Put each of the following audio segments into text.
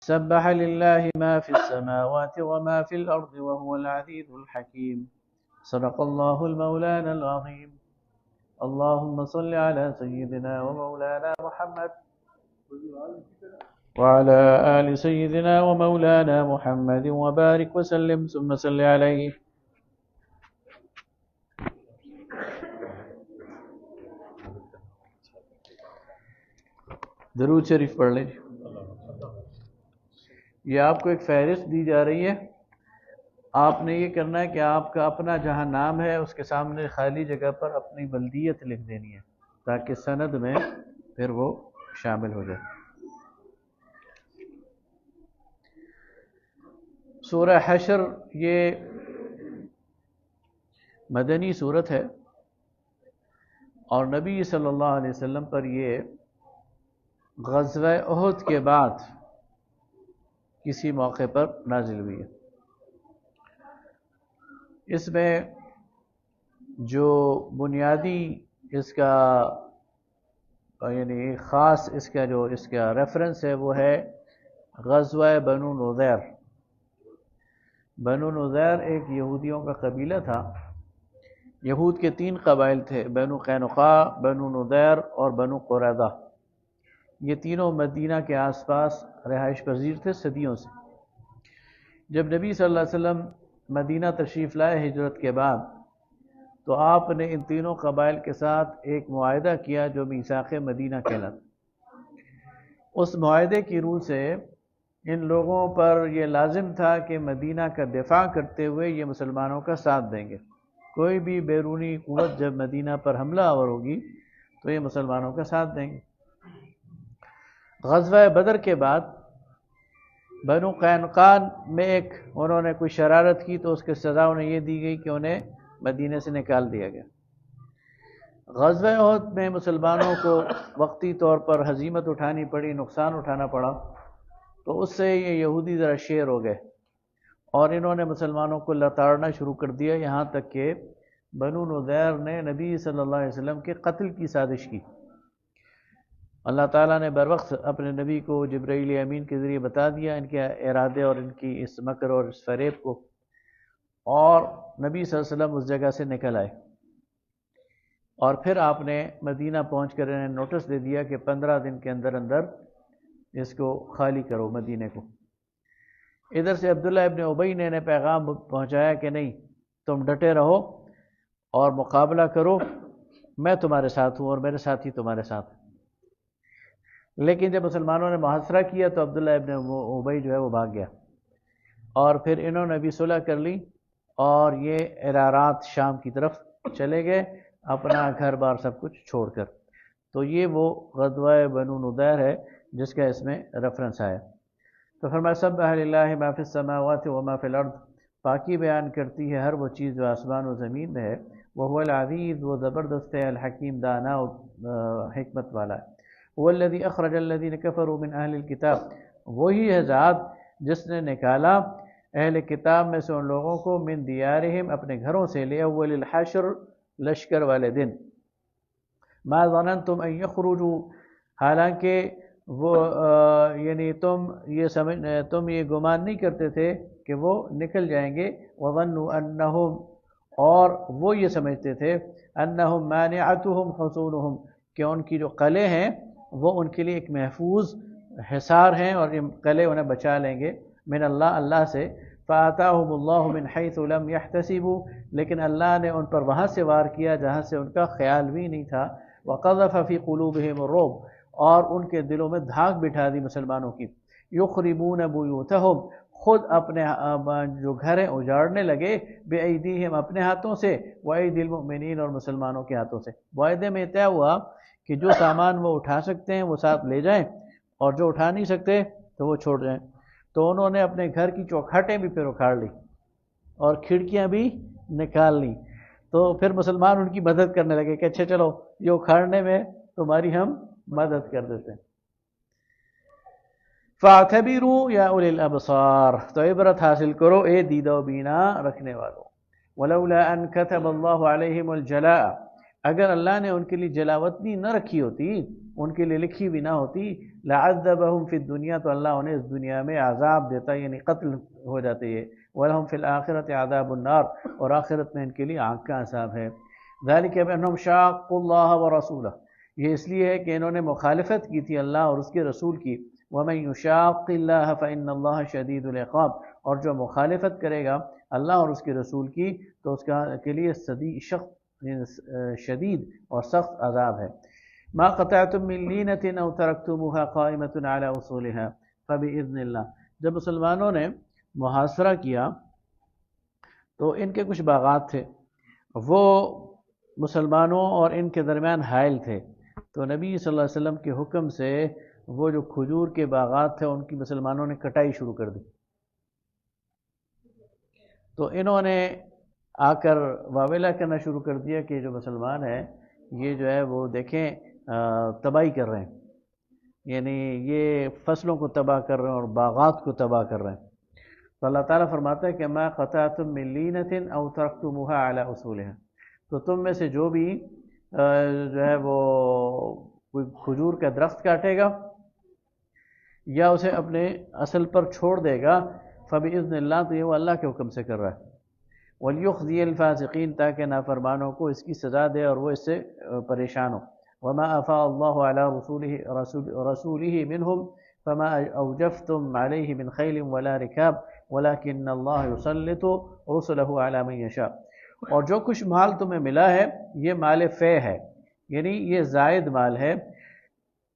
سبح لله ما في السماوات وما في الأرض وهو العزيز الحكيم صدق الله المولانا العظيم اللهم صل على سيدنا ومولانا محمد وعلى آل سيدنا ومولانا محمد وبارك وسلم ثم صل عليه. درود شریف پڑھ لیں. یہ آپ کو ایک فہرست دی جا رہی ہے. آپ نے یہ کرنا ہے کہ آپ کا اپنا جہاں نام ہے اس کے سامنے خالی جگہ پر اپنی بلدیت لکھ دینی ہے تاکہ سند میں پھر وہ شامل ہو جائے. سورہ حشر یہ مدنی صورت ہے اور نبی صلی اللہ علیہ وسلم پر یہ غزوہ احد کے بعد کسی موقع پر نازل ہوئی ہے. اس میں جو بنیادی اس کا یعنی خاص اس کا ریفرنس ہے وہ ہے غزوہ بنو نضیر. بنو نضیر ایک یہودیوں کا قبیلہ تھا. یہود کے 3 قبائل تھے، بنو قینقاع، بنو نضیر اور بنو قریظہ. یہ تینوں مدینہ کے آس پاس رہائش پذیر تھے صدیوں سے. جب نبی صلی اللہ علیہ وسلم مدینہ تشریف لائے ہجرت کے بعد تو آپ نے ان تینوں قبائل کے ساتھ ایک معاہدہ کیا جو میثاق مدینہ کہلاتا. اس معاہدے کی روح سے ان لوگوں پر یہ لازم تھا کہ مدینہ کا دفاع کرتے ہوئے یہ مسلمانوں کا ساتھ دیں گے. کوئی بھی بیرونی قوت جب مدینہ پر حملہ آور ہوگی تو یہ مسلمانوں کا ساتھ دیں گے. غزوہ بدر کے بعد بنو قینقاع میں انہوں نے کوئی شرارت کی تو اس کی سزا انہیں یہ دی گئی کہ انہیں مدینہ سے نکال دیا گیا. غزوہ احد میں مسلمانوں کو وقتی طور پر ہزیمت اٹھانی پڑی، نقصان اٹھانا پڑا، تو اس سے یہ یہودی ذرا شیر ہو گئے اور انہوں نے مسلمانوں کو لتاڑنا شروع کر دیا، یہاں تک کہ بنو نضیر نے نبی صلی اللہ علیہ وسلم کے قتل کی سازش کی. اللہ تعالیٰ نے بروقت اپنے نبی کو جبرائیل امین کے ذریعے بتا دیا ان کے ارادے اور ان کی اس مکر اور اس فریب کو، اور نبی صلی اللہ علیہ وسلم اس جگہ سے نکل آئے. اور پھر آپ نے مدینہ پہنچ کر انہیں نوٹس دے دیا کہ 15 دن کے اندر اندر اس کو خالی کرو مدینہ کو. ادھر سے عبداللہ ابن ابی نے انہیں پیغام پہنچایا کہ نہیں، تم ڈٹے رہو اور مقابلہ کرو، میں تمہارے ساتھ ہوں اور میرے ساتھی تمہارے ساتھ. لیکن جب مسلمانوں نے محاصرہ کیا تو عبداللہ ابن ابی جو ہے وہ بھاگ گیا اور پھر انہوں نے بھی صلح کر لی اور یہ ارارات شام کی طرف چلے گئے اپنا گھر بار سب کچھ چھوڑ کر. تو یہ وہ غزوہ بنو نضیر ہے جس کا اس میں ریفرنس آیا. تو فرمایا سبح للہ ما فی السماوات و ما فی الارض، پاکی بیان کرتی ہے ہر وہ چیز جو آسمان و زمین میں ہے. وہو العزیز، وہ زبردست ہے، الحکیم دانا و حکمت والا ہے. هو الذي اخرج الذين كفروا من اهل الكتاب، وہی ہے ذات جس نے نکالا اہل کتاب میں سے ان لوگوں کو من دیارہم اپنے گھروں سے، لاول الحشر لشکر والے دن. ما ظننتم ان یخرجوا، حالانکہ وہ یعنی تم یہ گمان نہیں کرتے تھے کہ وہ نکل جائیں گے. وظنوا انہم، اور وہ یہ سمجھتے تھے انہم مانعتہم حصونہم، کہ ان کی جو قلعے ہیں وہ ان کے لیے ایک محفوظ حصار ہیں اور یہ قلعے انہیں بچا لیں گے من اللہ سے. فآتاہم اللہ من حیث لم یحتسبوا، لیکن اللہ نے ان پر وہاں سے وار کیا جہاں سے ان کا خیال بھی نہیں تھا. وقذف فی قلوبہم الرعب، اور ان کے دلوں میں دھاک بٹھا دی مسلمانوں کی. یخربون بیوتہم، خود اپنے جو گھر ہیں اجاڑنے لگے، بے ایدیہم اپنے ہاتھوں سے، وایدی المؤمنین اور مسلمانوں کے ہاتھوں سے. معاہدے میں طے ہوا کہ جو سامان وہ اٹھا سکتے ہیں وہ ساتھ لے جائیں اور جو اٹھا نہیں سکتے تو وہ چھوڑ جائیں. تو انہوں نے اپنے گھر کی چوکھٹیں بھی پھر اکھاڑ لی اور کھڑکیاں بھی نکال لی. تو پھر مسلمان ان کی مدد کرنے لگے کہ اچھا چلو یہ اکھاڑنے میں تمہاری ہم مدد کر دیتے ہیں. فَاعْتَبِرُوا يَا أُولِي الْأَبْصَارِ، تو عبرت حاصل کرو اے دید و بینا رکھنے والوں. وَلَوْلَا أَن كَتَبَ اللَّهُ عَلَيْهِمُ الْجَلَاءَ، اگر اللہ نے ان کے لیے جلاوطنی نہ رکھی ہوتی، ان کے لیے لکھی بھی نہ ہوتی، لعذبہم فی الدنیا، تو اللہ انہیں اس دنیا میں عذاب دیتا، یعنی قتل ہو جاتے یہ، وَلَهُمْ فِي الْآخِرَةِ عَذَابُ النَّارِ، اور آخرت میں ان کے لیے آگ کا عذاب ہے۔ ذَلِكَ بِأَنَّهُمْ شَاقُّوا اللَّهَ وَرَسُولَهُ، یہ اس لیے ہے کہ انہوں نے مخالفت کی تھی اللہ اور اس کے رسول کی۔ وَمَن يُشَاقِّ اللَّهَ فَإِنَّ اللَّهَ شَدِيدُ الْعِقَابِ، اور جو مخالفت کرے گا اللہ اور اس کے رسول کی تو اس کے لیے شدید اور سخت عذاب ہے۔ ما قطعتم من لینۃ او ترکتموها قائمۃ علی اصولها فباذن اللہ، جب مسلمانوں نے محاصرہ کیا تو ان کے کچھ باغات تھے، وہ مسلمانوں اور ان کے درمیان حائل تھے، تو نبی صلی اللہ علیہ وسلم کے حکم سے وہ جو کھجور کے باغات تھے ان کی مسلمانوں نے کٹائی شروع کر دی، تو انہوں نے آ کر واویلا کرنا شروع کر دیا کہ جو مسلمان ہیں یہ جو ہے وہ دیکھیں تباہی کر رہے ہیں، یعنی یہ فصلوں کو تباہ کر رہے ہیں اور باغات کو تباہ کر رہے ہیں۔ تو اللہ تعالیٰ فرماتا ہے کہ ما قطعتم من لینۃ او ترکتموها علی اصولها، تو تم میں سے جو بھی جو ہے وہ کوئی کھجور کا درخت کاٹے گا یا اسے اپنے اصل پر چھوڑ دے گا، فباذن اللہ، تو یہ وہ اللہ کے حکم سے کر رہا ہے۔ وَلْيُخْزِيَ الْفَاسِقِينَ، تاکہ نافرمانوں کو اس کی سزا دے اور وہ اس سے پریشان ہو۔ وَمَا أَفَاءَ اللَّهُ عَلَىٰ رَسُولِهِ مِنْهُمْ فَمَا أَوْجَفْتُمْ عَلَيْهِ مِنْ خَيْلٍ وَلَا رِكَابٍ وَلَٰكِنَّ اللَّهَ يُسَلِّطُ رُسُلَهُ عَلَىٰ مَن يَشَاءُ، اور جو کچھ مال تمہیں ملا ہے یہ مال فے ہے، یعنی یہ زائد مال ہے،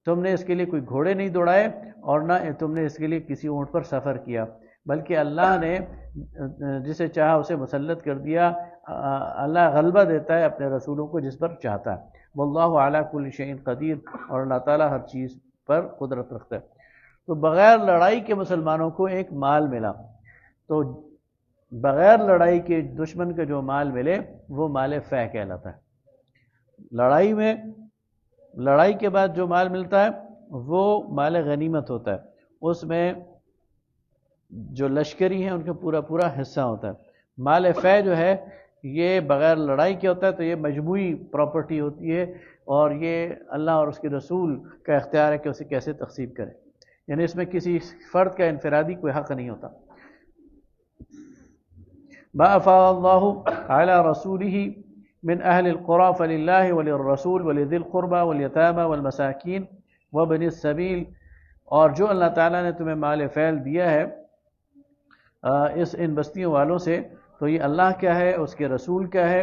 تم نے اس کے لیے کوئی گھوڑے نہیں دوڑائے اور نہ تم نے اس کے لیے کسی اونٹ پر سفر کیا، بلکہ اللہ نے جسے چاہا اسے مسلط کر دیا۔ اللہ غلبہ دیتا ہے اپنے رسولوں کو جس پر چاہتا ہے۔ واللہ علی کل شیء قدیر، اور اللہ تعالیٰ ہر چیز پر قدرت رکھتا ہے۔ تو بغیر لڑائی کے مسلمانوں کو ایک مال ملا، تو بغیر لڑائی کے دشمن کا جو مال ملے وہ مال فے کہلاتا ہے۔ لڑائی کے بعد جو مال ملتا ہے وہ مال غنیمت ہوتا ہے، اس میں جو لشکری ہیں ان کا پورا حصہ ہوتا ہے۔ مال فے جو ہے یہ بغیر لڑائی کے ہوتا ہے، تو یہ مجموعی پراپرٹی ہوتی ہے اور یہ اللہ اور اس کے رسول کا اختیار ہے کہ اسے کیسے تقسیم کرے، یعنی اس میں کسی فرد کا انفرادی کوئی حق نہیں ہوتا۔ ما افاء اللہ علی رسولہ من اہل القرى فللہ وللرسول ولذی القربى والیتامى والمساکین وابن السبیل، اور جو اللہ تعالیٰ نے تمہیں مال فیل دیا ہے ان بستیوں والوں سے، تو یہ اللہ کا ہے، اس کے رسول کا ہے،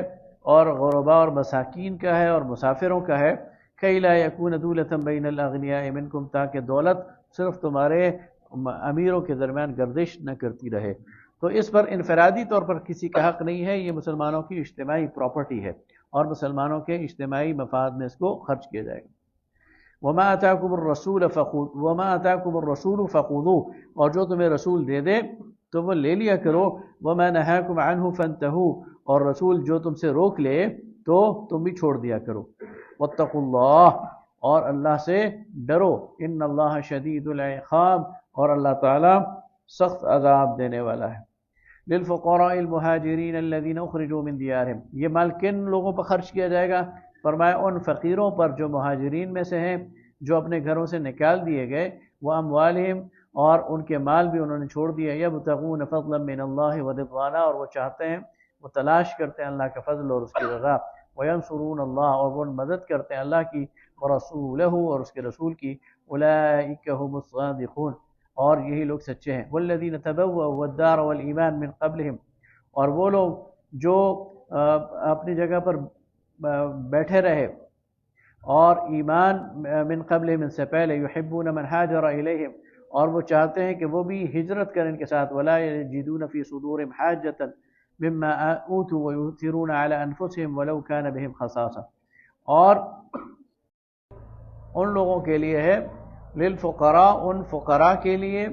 اور غرباء اور مساکین کا ہے اور مسافروں کا ہے۔ کئی لا یکون دولۃ بین الاغنیاء منکم، تاکہ دولت صرف تمہارے امیروں کے درمیان گردش نہ کرتی رہے۔ تو اس پر انفرادی طور پر کسی کا حق نہیں ہے، یہ مسلمانوں کی اجتماعی پراپرٹی ہے اور مسلمانوں کے اجتماعی مفاد میں اس کو خرچ کیا جائے گا۔ وما آتاکم الرسول فخذوہ، اور جو تمہیں رسول دے دے تو وہ لے لیا کرو۔ وما نہاکم عنہ فانتہوا، اور رسول جو تم سے روک لے تو تم بھی چھوڑ دیا کرو۔ واتقوا اللہ، اور اللہ سے ڈرو۔ ان اللہ شدید العقاب، اور اللہ تعالی سخت عذاب دینے والا ہے۔ للفقراء المہاجرین الذین اخرجوا من دیارہم، یہ مال کن لوگوں پر خرچ کیا جائے گا؟ فرمایا ان فقیروں پر جو مہاجرین میں سے ہیں، جو اپنے گھروں سے نکال دیے گئے، واموالہم، اور ان کے مال بھی انہوں نے چھوڑ دیا، یبتغون فضلا من اللہ ورضوانا، اور وہ چاہتے ہیں، وہ تلاش کرتے ہیں اللہ کا فضل اور اس کی رضا، وینصرون اللہ، اور وہ مدد کرتے ہیں اللہ کی، ورسولہ، اور اس کے رسول کی، اولئک هم الصادقون، اور یہی لوگ سچے ہیں۔ والذین تبوؤوا الدار والایمان من قبلہم، اور وہ لوگ جو اپنی جگہ پر بیٹھے رہے اور ایمان من قبلہم، ان سے پہلے، یحبون من ہاجر الیہم، اور وہ چاہتے ہیں کہ وہ بھی ہجرت کریں ان کے ساتھ، ولا یجدون فی صدورہم حاجۃ مما اوتوا ویؤثرون علی انفسہم ولو کان بہم خصاصہ، اور ان لوگوں کے لیے ہے، للفقراء، ان فقراء کے لیے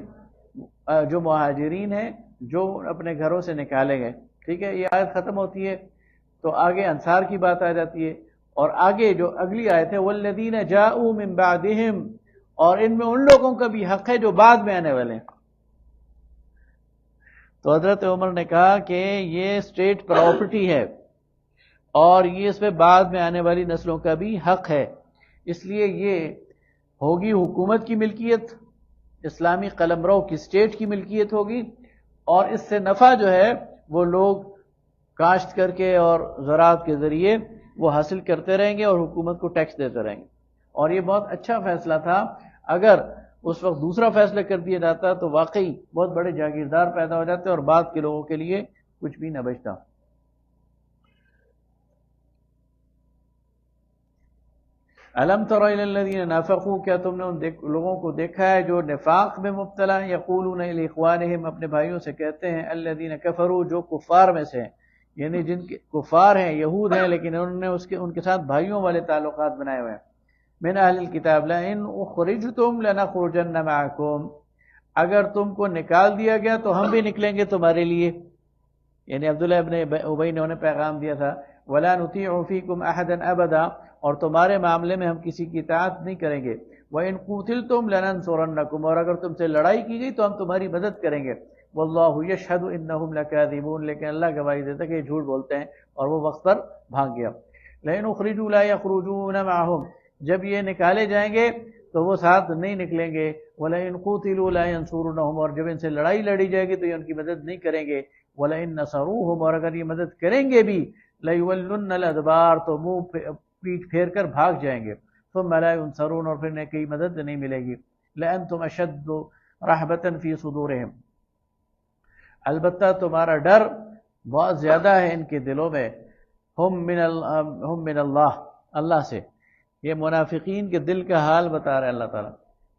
جو مہاجرین ہیں جو اپنے گھروں سے نکالے گئے۔ ٹھیک ہے، یہ آیت ختم ہوتی ہے تو آگے انصار کی بات آ جاتی ہے، اور آگے جو اگلی آیت ہے والذین جاءوا من بعدہم، اور ان میں ان لوگوں کا بھی حق ہے جو بعد میں آنے والے ہیں۔ تو حضرت عمر نے کہا کہ یہ اسٹیٹ پراپرٹی ہے اور یہ اس پہ بعد میں آنے والی نسلوں کا بھی حق ہے، اس لیے یہ ہوگی حکومت کی ملکیت، اسلامی قلمرو کی اسٹیٹ کی ملکیت ہوگی، اور اس سے نفع جو ہے وہ لوگ کاشت کر کے اور زراعت کے ذریعے وہ حاصل کرتے رہیں گے اور حکومت کو ٹیکس دیتے رہیں گے۔ اور یہ بہت اچھا فیصلہ تھا، اگر اس وقت دوسرا فیصلہ کر دیا جاتا تو واقعی بہت بڑے جاگیردار پیدا ہو جاتے اور بعد کے لوگوں کے لیے کچھ بھی نہ بچتا۔ الم تر الی الذین نافقوا، کیا تم نے ان لوگوں کو دیکھا ہے جو نفاق میں مبتلا ہیں، یقولون لاخوانہم، اپنے بھائیوں سے کہتے ہیں، الذین کفروا، جو کفار میں سے ہیں، یعنی جن کے کفار ہیں، یہود ہیں، لیکن انہوں نے ان کے ساتھ بھائیوں والے تعلقات بنائے ہوئے ہیں، من اہل الکتاب، لئن اخرجتم لنخرجن معکم، اگر تم کو نکال دیا گیا تو ہم بھی نکلیں گے تمہارے لیے، یعنی عبداللہ ابن ابی نے انہیں پیغام دیا تھا، ولا نطیع فیکم احدا ابدا، اور تمہارے معاملے میں ہم کسی کی اطاعت نہیں کریں گے، وَإِن قُوتِلْتُمْ لَنَنصُرَنَّكُمْ، اور اگر تم سے لڑائی کی گئی تو ہم تمہاری مدد کریں گے، وَاللَّهُ يَشْهَدُ إِنَّهُمْ لَكَاذِبُونَ، لیکن اللہ گواہی دیتا کہ یہ جھوٹ بولتے ہیں، اور وہ وقت پر بھاگ گیا۔ لَئِنْ أُخْرِجُوا لَا يَخْرُجُونَ مَعَهُمْ، جب یہ نکالے جائیں گے تو وہ ساتھ نہیں نکلیں گے، وَلَئِنْ قُوتِلُوا لَا يَنصُرُونَهُمْ، اور جب ان سے لڑائی لڑی جائے گی تو یہ ان کی مدد نہیں کریں گے، وَلَئِنْ نَصَرُوهُمْ، اور اگر یہ مدد کریں گے بھی، لَيُوَلُّنَّ الْأَدْبَارَ، تو منہ پیٹ پھیر کر بھاگ جائیں گے، ثم لا ينصرون، اور پھر انہیں کوئی مدد نہیں ملے گی، لأنتم اشد رہبة فی صدورہم، البتہ تمہارا ڈر بہت زیادہ ہے ان کے دلوں میں، ہم من اللہ، اللہ سے۔ یہ منافقین کے دل کا حال بتا رہا ہے اللہ تعالیٰ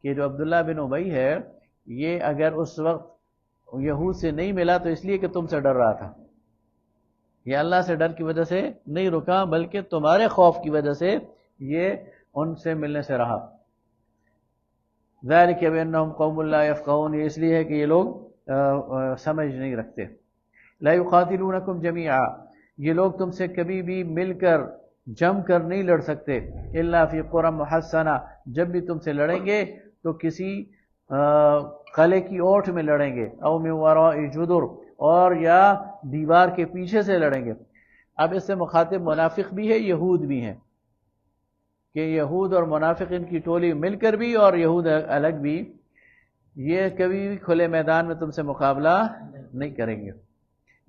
کہ جو عبداللہ بن ابی ہے، یہ اگر اس وقت یہود سے نہیں ملا تو اس لیے کہ تم سے ڈر رہا تھا، یہ اللہ سے ڈر کی وجہ سے نہیں رکا، بلکہ تمہارے خوف کی وجہ سے یہ ان سے ملنے سے رہا۔ ذالک بانہم قوم لا یفقہون، یہ اس لیے ہے کہ یہ لوگ سمجھ نہیں رکھتے۔ لا یقاتلونکم جمیعا، یہ لوگ تم سے کبھی بھی مل کر جم کر نہیں لڑ سکتے، الا فی قری محصنہ، جب بھی تم سے لڑیں گے تو کسی قلعے کی اوٹ میں لڑیں گے، او من وراء جدر، اور یا دیوار کے پیچھے سے لڑیں گے۔ اب اس سے مخاطب منافق بھی ہے، یہود بھی ہیں، کہ یہود اور منافق ان کی ٹولی مل کر بھی اور یہود الگ بھی، یہ کبھی بھی کھلے میدان میں تم سے مقابلہ نہیں کریں گے،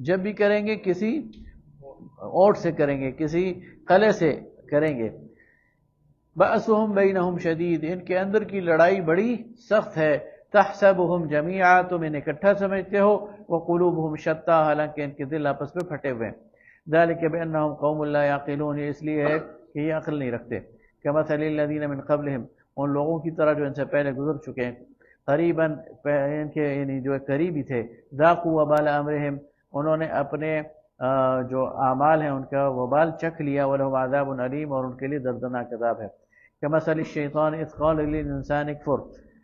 جب بھی کریں گے کسی اوٹ سے کریں گے، کسی قلعے سے کریں گے۔ بأسهم بینہم شدید، ان کے اندر کی لڑائی بڑی سخت ہے، تحسبهم جمیعا، تم انہیں اکٹھا سمجھتے ہو، وقلوبهم شتیٰ، حالانکہ ان کے دل آپس میں پھٹے ہوئے ہیں۔ ذالک بانہم قوم لا یعقلون، یہ اس لیے ہے کہ یہ عقل نہیں رکھتے۔ کمثل الذین من قبلہم، ان لوگوں کی طرح جو ان سے پہلے گزر چکے ہیں، قریباً ان کے یعنی جو قریبی تھے، ذاقوا وبال امرہم، انہوں نے اپنے جو اعمال ہیں ان کا وبال چکھ لیا، ولہم عذاب علیم، اور ان کے لیے دردناک عذاب ہے۔ کمثل الشیطان اذ قال للانسان اکفر،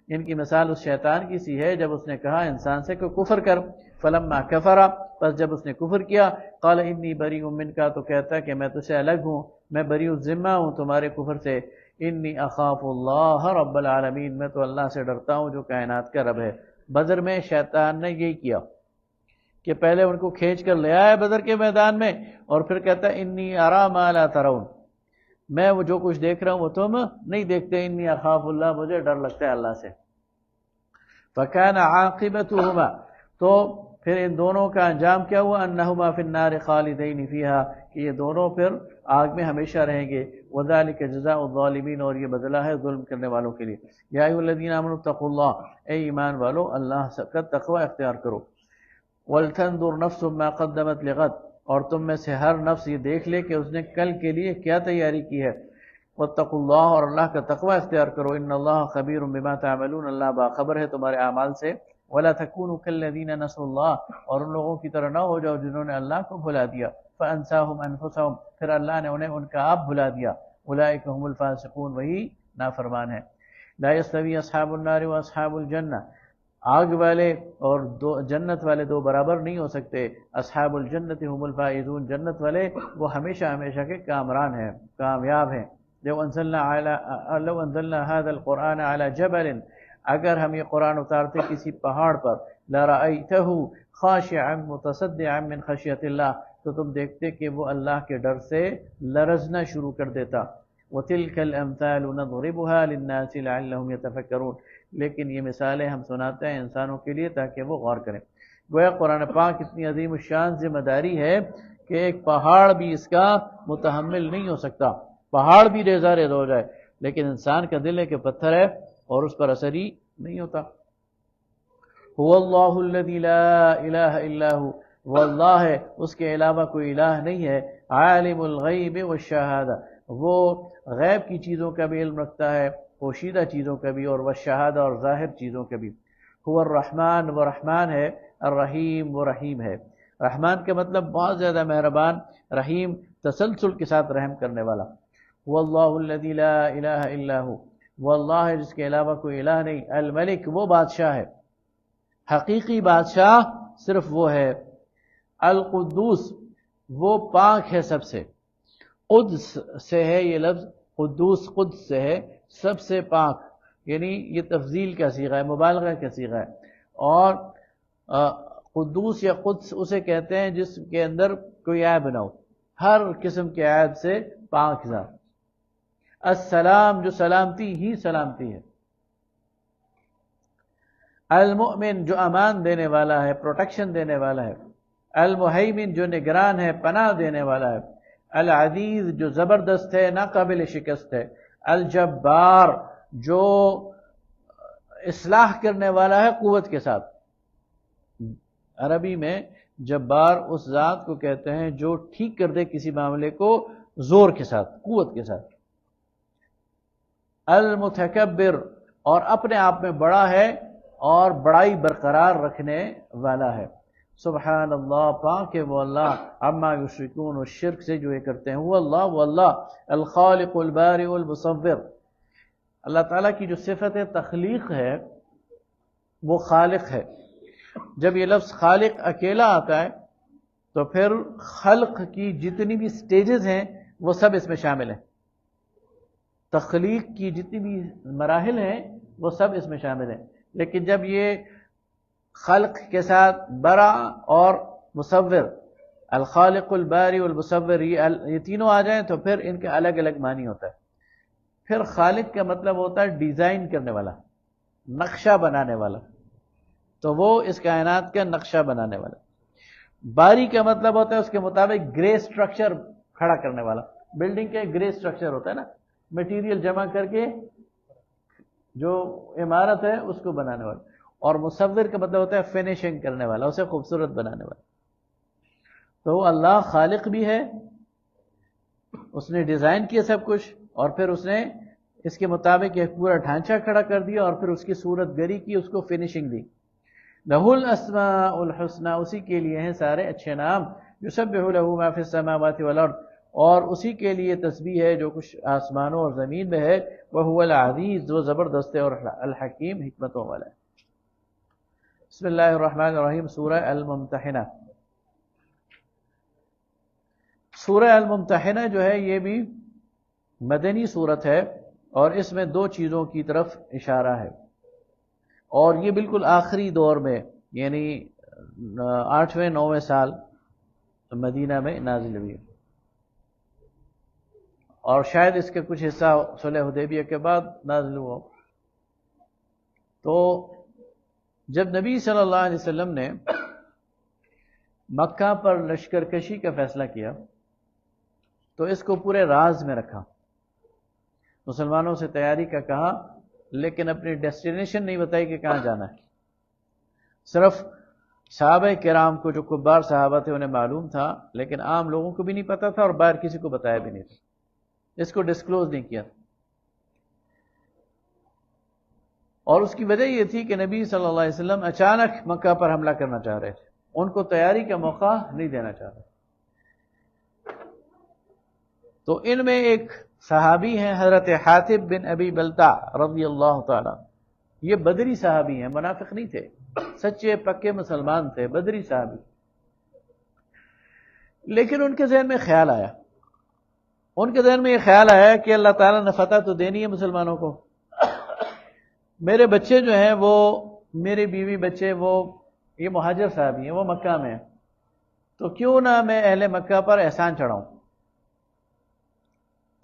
ان کی مثال اس شیطان کی سی ہے جب اس نے کہا انسان سے کہ کفر کر، فلما کفر، پس جب اس نے کفر کیا، قال انی بریء منک، تو کہتا کہ میں تجھ سے الگ ہوں، میں بریء الذمہ ہوں تمہارے کفر سے، انی اخاف اللہ رب العالمین، میں تو اللہ سے ڈرتا ہوں جو کائنات کا رب ہے۔ بدر میں شیطان نے یہی کیا کہ پہلے ان کو کھینچ کر لے آیا بدر کے میدان میں، اور پھر کہتا انی ارا ما لا ترون، میں وہ جو کچھ دیکھ رہا ہوں وہ تم نہیں دیکھتے، انی اخاف اللہ، مجھے ڈر لگتا ہے اللہ سے۔ فکان عاقبتہما، تو پھر ان دونوں کا انجام کیا ہوا، انہما فی النار خالدین فیہا، کہ یہ دونوں پھر آگ میں ہمیشہ رہیں گے، وذالک جزاء الظالمین، اور یہ بدلہ ہے ظلم کرنے والوں کے لیے۔ یا ایھا الذین آمنوا اتقوا اللہ، اے ایمان والو اللہ کا تقوی اختیار کرو، ولتنظر نفس ما قدمت لغد، اور تم میں سے ہر نفس یہ دیکھ لے کہ اس نے کل کے لیے کیا تیاری کی ہے، واتقوا اللہ، اور اللہ کا تقوی اختیار کرو، ان اللہ خبیر بما تعملون، اللہ باخبر ہے تمہارے اعمال سے، ولا تکونوا کالذین نسوا اللہ، اور ان لوگوں کی طرح نہ ہو جاؤ جنہوں نے اللہ کو بھلا دیا، فانساہم انفسہم، پھر اللہ نے انہیں ان کا آپ بھلا دیا، اولئک هم الفاسقون، وہی نافرمان ہیں۔ لا یستوی اصحاب النار واصحاب الجنہ، آگ والے اور جنت والے دو برابر نہیں ہو سکتے، اصحاب الجنت هم الفائزون، جنت والے وہ ہمیشہ ہمیشہ کے کامران ہیں، کامیاب ہیں۔ لو انزلنا هذا القرآن على جبل، اگر ہم یہ قرآن اتارتے کسی پہاڑ پر، لرأیتہ خاشعا متصدعا من خشیۃ اللہ، تو تم دیکھتے کہ وہ اللہ کے ڈر سے لرزنا شروع کر دیتا. وَتِلْكَ الْأَمْثَالُ نَضْرِبُهَا لِلنَّاسِ لَعَلَّهُمْ يَتَفَكَّرُونَ. لیکن یہ مثالیں ہم سناتے ہیں انسانوں کے لیے تاکہ وہ غور کریں. گویا قرآن پاک اتنی عظیم الشان ذمہ داری ہے کہ ایک پہاڑ بھی اس کا متحمل نہیں ہو سکتا. پہاڑ بھی ریزہ ریز ہو جائے، لیکن انسان کا دل ہے کہ پتھر ہے اور اس پر اثر ہی نہیں ہوتا. هو اللہ الذی لا الہ الا هو. وہ اللہ ہے، اس کے علاوہ کوئی الہ نہیں ہے. عالم الغیب والشہادہ. وہ غیب کی چیزوں کا بھی علم رکھتا ہے، پوشیدہ چیزوں کا بھی، اور والشہادہ اور ظاہر چیزوں کا بھی. هو الرحمن، وہ رحمان ہے. الرحیم، وہ رحیم ہے. رحمان کا مطلب بہت زیادہ مہربان، رحیم تسلسل کے ساتھ رحم کرنے والا. هو اللہ الذی لا الہ الا هو. وہ اللہ ہے جس کے علاوہ کوئی الہ نہیں. الملک، وہ بادشاہ ہے، حقیقی بادشاہ صرف وہ ہے. القدوس، وہ پاک ہے سب سے. قدس سے ہے یہ لفظ، قدوس قدس سے ہے، سب سے پاک، یعنی یہ تفضیل کا صیغہ ہے، مبالغہ کا صیغہ ہے. اور قدوس یا قدس اسے کہتے ہیں جس کے اندر کوئی عیب نہ ہو، ہر قسم کے عیب سے پاک ذات. السلام، جو سلامتی ہی سلامتی ہے. المؤمن، جو امان دینے والا ہے، پروٹیکشن دینے والا ہے. المہیمن، جو نگران ہے، پناہ دینے والا ہے. العزیز، جو زبردست ہے، ناقابل شکست ہے. الجبار، جو اصلاح کرنے والا ہے قوت کے ساتھ. عربی میں جبار اس ذات کو کہتے ہیں جو ٹھیک کر دے کسی معاملے کو زور کے ساتھ، قوت کے ساتھ. المتکبر، اور اپنے آپ میں بڑا ہے اور بڑائی برقرار رکھنے والا ہے. سبحان اللہ، پاک ہے وہ اللہ، عما یشرکون، اور شرک سے جو یہ کرتے ہیں. وہ اللہ الخالق البارئ المصور. اللہ تعالیٰ کی جو صفت تخلیق ہے وہ خالق ہے. جب یہ لفظ خالق اکیلا آتا ہے تو پھر خلق کی جتنی بھی سٹیجز ہیں وہ سب اس میں شامل ہیں. تخلیق کی جتنی بھی مراحل ہیں وہ سب اس میں شامل ہیں. لیکن جب یہ خلق کے ساتھ برا اور مصور، الخالق الباری والمصور، یہ تینوں آ جائیں تو پھر ان کا الگ الگ معنی ہوتا ہے. پھر خالق کا مطلب ہوتا ہے ڈیزائن کرنے والا، نقشہ بنانے والا، تو وہ اس کائنات کا نقشہ بنانے والا. باری کا مطلب ہوتا ہے اس کے مطابق گرے سٹرکچر کھڑا کرنے والا. بلڈنگ کا گرے سٹرکچر ہوتا ہے نا، مٹیریل جمع کر کے جو عمارت ہے اس کو بنانے والا. اور مصور کا مطلب ہوتا ہے فنیشنگ کرنے والا، اسے خوبصورت بنانے والا. تو اللہ خالق بھی ہے، اس نے ڈیزائن کیا سب کچھ، اور پھر اس نے اس کے مطابق ایک پورا ڈھانچہ کھڑا کر دیا اور پھر اس کی صورت گری کی، اس کو فنیشنگ دی. لہ الاسماء الحسنى، اسی کے لیے ہیں سارے اچھے نام. یسبح لہ ما فی السماوات والارض، اور اسی کے لیے تسبیح ہے جو کچھ آسمانوں اور زمین میں ہے. وہو العزیز، وہ زبردست ہے، اور الحکیم، حکمتوں والا ہے. بسم اللہ الرحمن الرحیم. سورہ الممتحنہ. سورہ الممتحنہ جو ہے یہ بھی مدنی صورت ہے، اور اس میں دو چیزوں کی طرف اشارہ ہے. اور یہ بالکل آخری دور میں، یعنی 8ویں 9ویں سال مدینہ میں نازل ہوئی، اور شاید اس کا کچھ حصہ صلح حدیبیہ کے بعد نازل ہوا. تو جب نبی صلی اللہ علیہ وسلم نے مکہ پر لشکر کشی کا فیصلہ کیا تو اس کو پورے راز میں رکھا، مسلمانوں سے تیاری کا کہا، لیکن اپنی ڈیسٹینیشن نہیں بتائی کہ کہاں جانا ہے. صرف صحابہ کرام کو جو کبار صحابہ تھے انہیں معلوم تھا، لیکن عام لوگوں کو بھی نہیں پتا تھا، اور باہر کسی کو بتایا بھی نہیں تھا، اس کو ڈسکلوز نہیں کیا. اور اس کی وجہ یہ تھی کہ نبی صلی اللہ علیہ وسلم اچانک مکہ پر حملہ کرنا چاہ رہے تھے، ان کو تیاری کا موقع نہیں دینا چاہ رہے. تو ان میں ایک صحابی ہیں حضرت حاتب بن ابی بلتع رضی اللہ تعالی. یہ بدری صحابی ہیں، منافق نہیں تھے، سچے پکے مسلمان تھے، بدری صحابی. لیکن ان کے ذہن میں خیال آیا، یہ خیال آیا کہ اللہ تعالیٰ نے فتح تو دینی ہے مسلمانوں کو، میرے بچے جو ہیں وہ، میری بیوی بچے وہ، یہ مہاجر صحابی ہیں، وہ مکہ میں ہیں، تو کیوں نہ میں اہل مکہ پر احسان چڑھاؤں،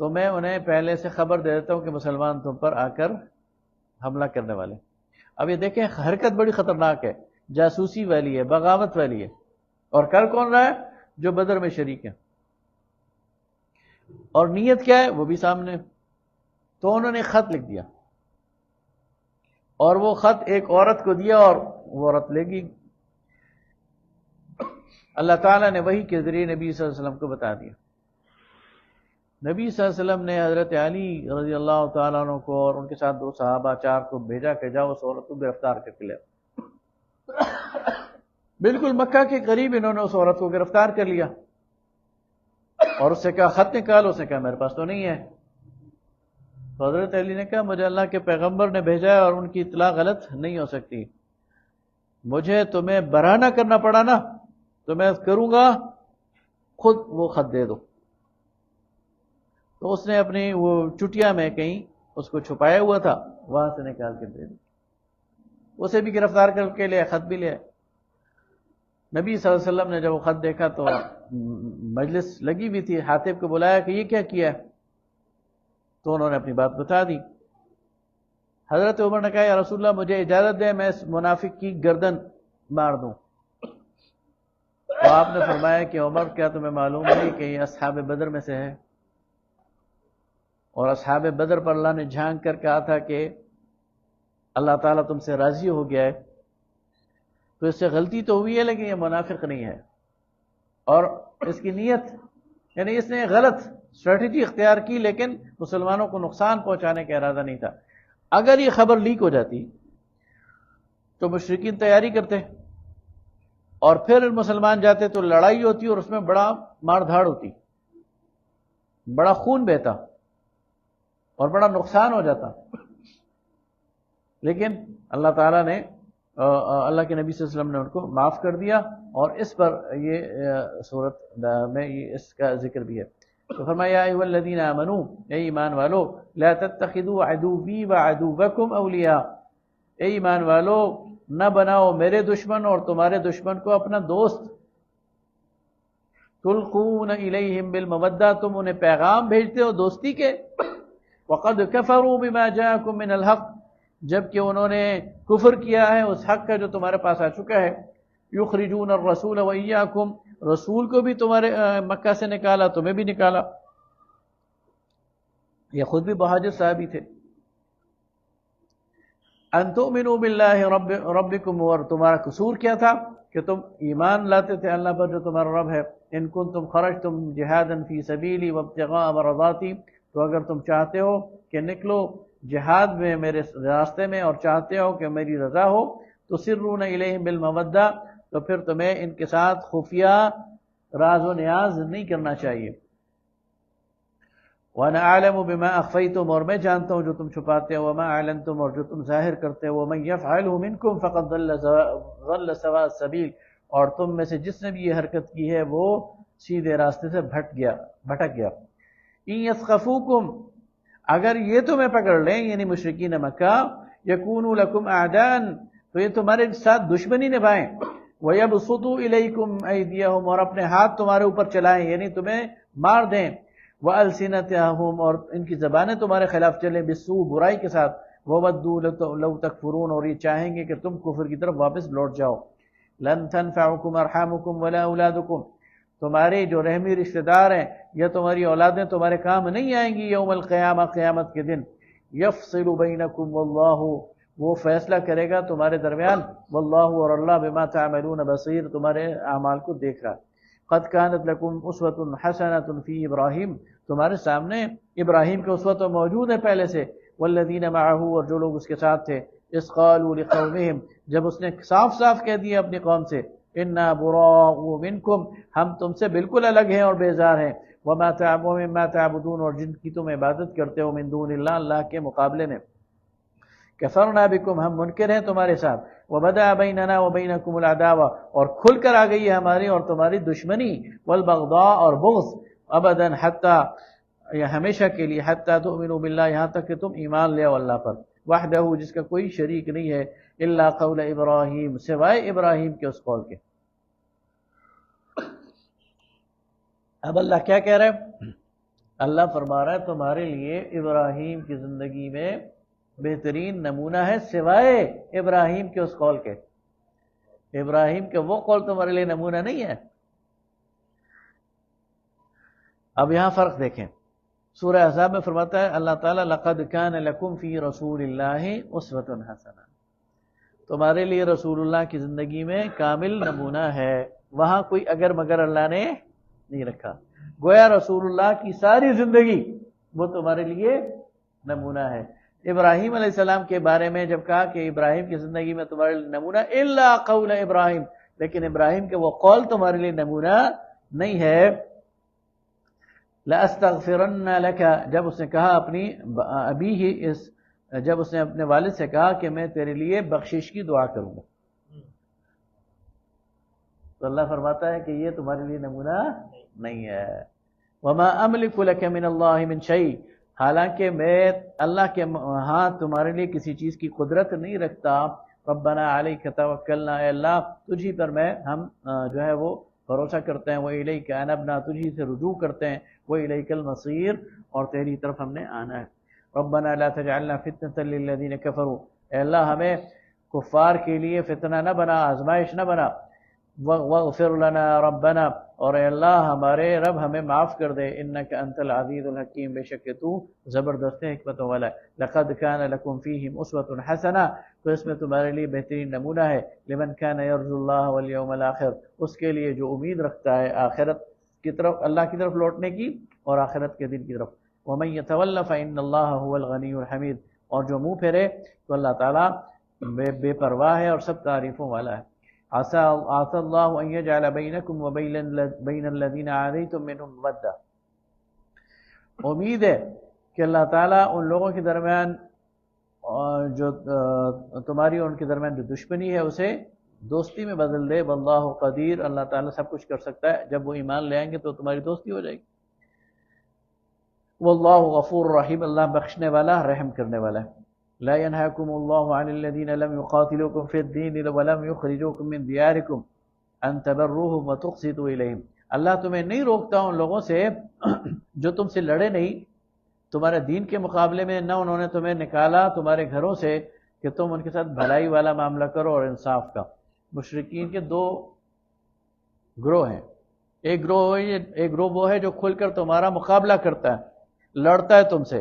تو میں انہیں پہلے سے خبر دے دیتا ہوں کہ مسلمان تم پر آ کر حملہ کرنے والے۔ اب یہ دیکھیں حرکت بڑی خطرناک ہے، جاسوسی والی ہے، بغاوت والی ہے، اور کر کون رہا ہے؟ جو بدر میں شریک ہے، اور نیت کیا ہے وہ بھی سامنے۔ تو انہوں نے خط لکھ دیا، اور وہ خط ایک عورت کو دیا، اور وہ عورت لے گئی۔ اللہ تعالیٰ نے وحی کے ذریعے نبی صلی اللہ علیہ وسلم کو بتا دیا۔ نبی صلی اللہ علیہ وسلم نے حضرت علی رضی اللہ تعالیٰ عنہ کو اور ان کے ساتھ 2 صحابہ 4 کو بھیجا کہ جاؤ اس عورت کو گرفتار کر کے لے۔ بالکل مکہ کے قریب انہوں نے اس عورت کو گرفتار کر لیا، اور اس سے کہا خط نکال، اس نے کہا میرے پاس تو نہیں ہے۔ تو حضرت علی نے کہا مجھے اللہ کے پیغمبر نے بھیجا ہے اور ان کی اطلاع غلط نہیں ہو سکتی، مجھے تمہیں بہانہ کرنا پڑا نا تو میں کروں گا، خود وہ خط دے دو۔ تو اس نے اپنی وہ چٹیا میں کہیں اس کو چھپایا ہوا تھا، وہاں سے نکال کے دے دیا، اسے بھی گرفتار کر کے لیا، خط بھی لیا۔ نبی صلی اللہ علیہ وسلم نے جب وہ خط دیکھا تو مجلس لگی ہوئی تھی، حاطب کو بلایا کہ یہ کیا کیا ہے؟ تو انہوں نے اپنی بات بتا دی۔ حضرت عمر نے کہا یا رسول اللہ مجھے اجازت دیں میں اس منافق کی گردن مار دوں۔ تو آپ نے فرمایا کہ عمر کیا تمہیں معلوم نہیں کہ یہ اصحاب بدر میں سے ہے، اور اصحاب بدر پر اللہ نے جھانک کر کہا تھا کہ اللہ تعالیٰ تم سے راضی ہو گیا ہے، تو اس سے غلطی تو ہوئی ہے لیکن یہ منافق نہیں ہے، اور اس کی نیت یعنی اس نے غلط اسٹریٹجی اختیار کی لیکن مسلمانوں کو نقصان پہنچانے کا ارادہ نہیں تھا۔ اگر یہ خبر لیک ہو جاتی تو مشرکین تیاری کرتے اور پھر مسلمان جاتے تو لڑائی ہوتی اور اس میں بڑا مار دھاڑ ہوتی، بڑا خون بہتا اور بڑا نقصان ہو جاتا۔ لیکن اللہ تعالیٰ نے اللہ کے نبی صلی اللہ علیہ وسلم نے ان کو معاف کر دیا، اور اس پر یہ صورت میں یہ اس کا ذکر بھی ہے۔ تو فرمایا یا ایھا الذین آمنوا، اے ایمان والو، لا تتخذوا عدوی وعدوکم اولیاء، اے ایمان والو نہ بناؤ میرے دشمن اور تمہارے دشمن کو اپنا دوست۔ تلقون الیہم بالمودہ، تم انہیں پیغام بھیجتے ہو دوستی کے۔ وقد کفروا بما جاءکم من الحق، جبکہ انہوں نے کفر کیا ہے اس حق کا جو تمہارے پاس آ چکا ہے۔ یخرجون الرسول وایاکم، رسول کو بھی تمہارے مکہ سے نکالا، تمہیں بھی نکالا۔ یہ خود بھی مہاجر صحابی تھے۔ ان تؤمنوا باللہ ربکم، اور تمہارا قصور کیا تھا کہ تم ایمان لاتے تھے اللہ پر جو تمہارا رب ہے۔ ان کنتم خرجتم جہادا فی سبیلی وابتغاء مرضاتی، تو اگر تم چاہتے ہو کہ نکلو جہاد میں میرے راستے میں اور چاہتے ہو کہ میری رضا ہو، تو سرون الیہم بالمودہ، تو پھر تمہیں ان کے ساتھ خفیہ راز و نیاز نہیں کرنا چاہیے۔ وَأَنَا أَعْلَمُ بِمَا أَخْفَيْتُمْ، اور میں جانتا ہوں جو تم چھپاتے ہو، وَمَا أَعْلَنْتُمْ، اور جو تم ظاہر کرتے ہو، وَمَنْ يَفْعَلْهُ مِنْكُمْ فَقَدْ ضَلَّ سَوَاءَ السَّبِيلِ، اور تم میں سے جس نے بھی یہ حرکت کی ہے وہ سیدھے راستے سے بھٹک گیا۔ إِن يَثْقَفُوكُمْ، اگر یہ تمہیں پکڑ لیں یعنی مشرکین مکہ، يَكُونُوا لَكُمْ أَعْدَاءً، تو یہ تمہارے ساتھ دشمنی نبھائیں، وَيَبْسُطُوا إِلَيْكُمْ أَيْدِيَهُمْ، اور اپنے ہاتھ تمہارے اوپر چلائیں یعنی تمہیں مار دیں، وَأَلْسِنَتَهُمْ، اور ان کی زبانیں تمہارے خلاف چلیں، بِالسُّوءِ، برائی کے ساتھ، وَوَدُّوا لَوْ تَكْفُرُونَ، اور یہ چاہیں گے کہ تم کفر کی طرف واپس لوٹ جاؤ۔ لَن تَنْفَعُكُمْ أَرْحَامُكُمْ وَلَا أَوْلَادُكُمْ، تمہارے جو رحمی رشتہ دار ہیں یا تمہاری اولادیں تمہارے کام نہیں آئیں گی یوم القیامہ، قیامت کے دن۔ یفصل بینکم واللہ، وہ فیصلہ کرے گا تمہارے درمیان، واللہ، اور اللہ بما تعملون بصیر، تمہارے اعمال کو دیکھ رہا۔ قد کانت لکم اسوۃ حسنۃ فی ابراہیم، تمہارے سامنے ابراہیم کا اسوہ تو موجود ہے پہلے سے، والذین معہ، اور جو لوگ اس کے ساتھ تھے، اذ قالوا لقومہم، جب اس نے صاف صاف کہہ دیا اپنی قوم سے، انا براء منکم، ہم تم سے بالکل الگ ہیں اور بیزار ہیں، وما تعبدون، اور جن کی تم عبادت کرتے ہو من دون اللہ، اللہ کے مقابلے میں، کفرنا بکم، ہم منکر ہیں تمہارے ساتھ، وبدا بیننا وبینکم العداوہ، اور کھل کر آ گئی ہے ہماری اور تمہاری دشمنی، والبغضاء، اور بغض، ابدا، حتی، یا ہمیشہ کے لیے، حتی تؤمنوا باللہ، یہاں تک کہ تم ایمان لے آؤ اللہ پر، وحدہ، جس کا کوئی شریک نہیں ہے، الا قول ابراہیم، سوائے ابراہیم کے اس قول کے۔ اب اللہ کیا کہہ رہا ہے؟ اللہ فرما رہا ہے تمہارے لیے ابراہیم کی زندگی میں بہترین نمونہ ہے سوائے ابراہیم کے اس قول کے. ابراہیم کے وہ قول تمہارے لیے نمونہ نہیں ہے. اب یہاں فرق دیکھیں. سورہ احزاب میں فرماتا ہے اللہ تعالیٰ لقد کان لکم فی رسول اللہ اسوۃ حسنہ، تمہارے لیے رسول اللہ کی زندگی میں کامل نمونہ ہے. وہاں کوئی اگر مگر اللہ نے نہیں رکھا. گویا رسول اللہ کی ساری زندگی وہ تمہارے لیے نمونہ ہے. ابراہیم علیہ السلام کے بارے میں جب کہا کہ ابراہیم کی زندگی میں تمہارے لیے نمونہ الا قول ابراہیم، لیکن ابراہیم کے وہ قول تمہارے لیے نمونہ نہیں ہے. لَأَسْتَغْفِرَنَّ لَكَ، جب اس نے کہا اپنی ابھی ہی جب اس نے اپنے والد سے کہا کہ میں تیرے لیے بخشش کی دعا کروں گا، تو اللہ فرماتا ہے کہ یہ تمہارے لیے نمونہ نہیں ہے. وَمَا أَمْلِكُ لَكَ مِنَ اللَّهِ مِنْ شَيْءٍ، حالانکہ میں اللہ کے ہاں تمہارے لیے کسی چیز کی قدرت نہیں رکھتا. ربنا علیک توکلنا، اے اللہ تجھی پر ہم جو ہے وہ بھروسہ کرتے ہیں. وَإِلَيْكَ أَنَبْنَا، تجھی سے رجوع کرتے ہیں. وَإِلَيْكَ الْمَصِيرُ، اور تیری طرف ہم نے آنا ہے. ربنا لا تجعلنا فتنة للذین کفروا، اے اللہ ہمیں کفار کے لیے فتنہ نہ بنا، آزمائش نہ بنا. وَاغْفِرْ لَنَا رَبَّنَا، اور اے اللہ ہمارے رب ہمیں معاف کر دے. اِنَّكَ أَنْتَ الْعَزِيزُ الْحَكِيمُ، بے شک کہ تو زبردست حکمتوں والا ہے. لَقَدْ كَانَ لَكُمْ فِيهِمْ أُسْوَةٌ حَسَنَةٌ، تو اس میں تمہارے لیے بہترین نمونہ ہے. لِمَنْ كَانَ يَرْجُو اللَّهَ وَالْيَوْمَ الْآخِرَ، اس کے لیے جو امید رکھتا ہے آخرت کی طرف، اللہ کی طرف لوٹنے کی اور آخرت کے دن کی طرف. وَمَنْ يَتَوَلَّ فَإِنَّ اللَّهَ هُوَ الْغَنِيُّ الْحَمِيدُ، اور جو منہ پھیرے تو اللہ تعالیٰ بے پرواہ ہے اور سب تعریفوں والا ہے. عَسَى اللَّهُ أَن يَجْعَلَ بَيْنَكُمْ وَبَيْنَ الَّذِينَ عَادَيْتُم مِّنْهُمْ مَوَدَّةً، امید ہے کہ اللہ تعالیٰ ان لوگوں کے درمیان جو تمہاری اور ان کے درمیان جو دشمنی ہے اسے دوستی میں بدل دے. واللہ قدیر، اللہ تعالیٰ سب کچھ کر سکتا ہے. جب وہ ایمان لے آئیں گے تو تمہاری دوستی ہو جائے گی. واللہ غفور رحیم، اللہ بخشنے والا رحم کرنے والا ہے. لا ينهاكم الله عن الذين لم يقاتلوكم في الدين ولم يخرجوكم من دياركم ان تبروهم وتقسطوا اليهم، اللہ تمہیں نہیں روکتا ان لوگوں سے جو تم سے لڑے نہیں تمہارے دین کے مقابلے میں، نہ انہوں نے تمہیں نکالا تمہارے گھروں سے کہ تم ان کے ساتھ بھلائی والا معاملہ کرو اور انصاف کا. مشرکین کے دو گروہ ہیں. ایک گروہ وہ ہے جو کھل کر تمہارا مقابلہ کرتا ہے، لڑتا ہے تم سے،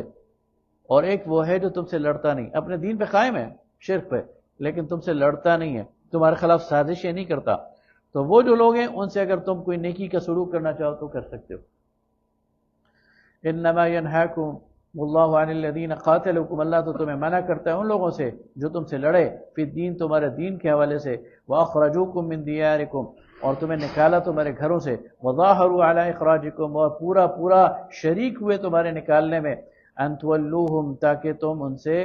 اور ایک وہ ہے جو تم سے لڑتا نہیں، اپنے دین پہ قائم ہے، شرک پہ، لیکن تم سے لڑتا نہیں ہے، تمہارے خلاف سازشیں نہیں کرتا. تو وہ جو لوگ ہیں ان سے اگر تم کوئی نیکی کا سلوک کرنا چاہو تو کر سکتے ہو. انما ينهاكم اللہ عن الذین قاتلوکم، اللہ تو تمہیں منع کرتا ہے ان لوگوں سے جو تم سے لڑے، فی الدین تمہارے دین کے حوالے سے، واخرجوکم من دیارکم، اور تمہیں نکالا تمہارے گھروں سے، وظاہروا علی اخراجکم، اور پورا شریک ہوئے تمہارے نکالنے میں، ان تولوہم، تاکہ تم ان سے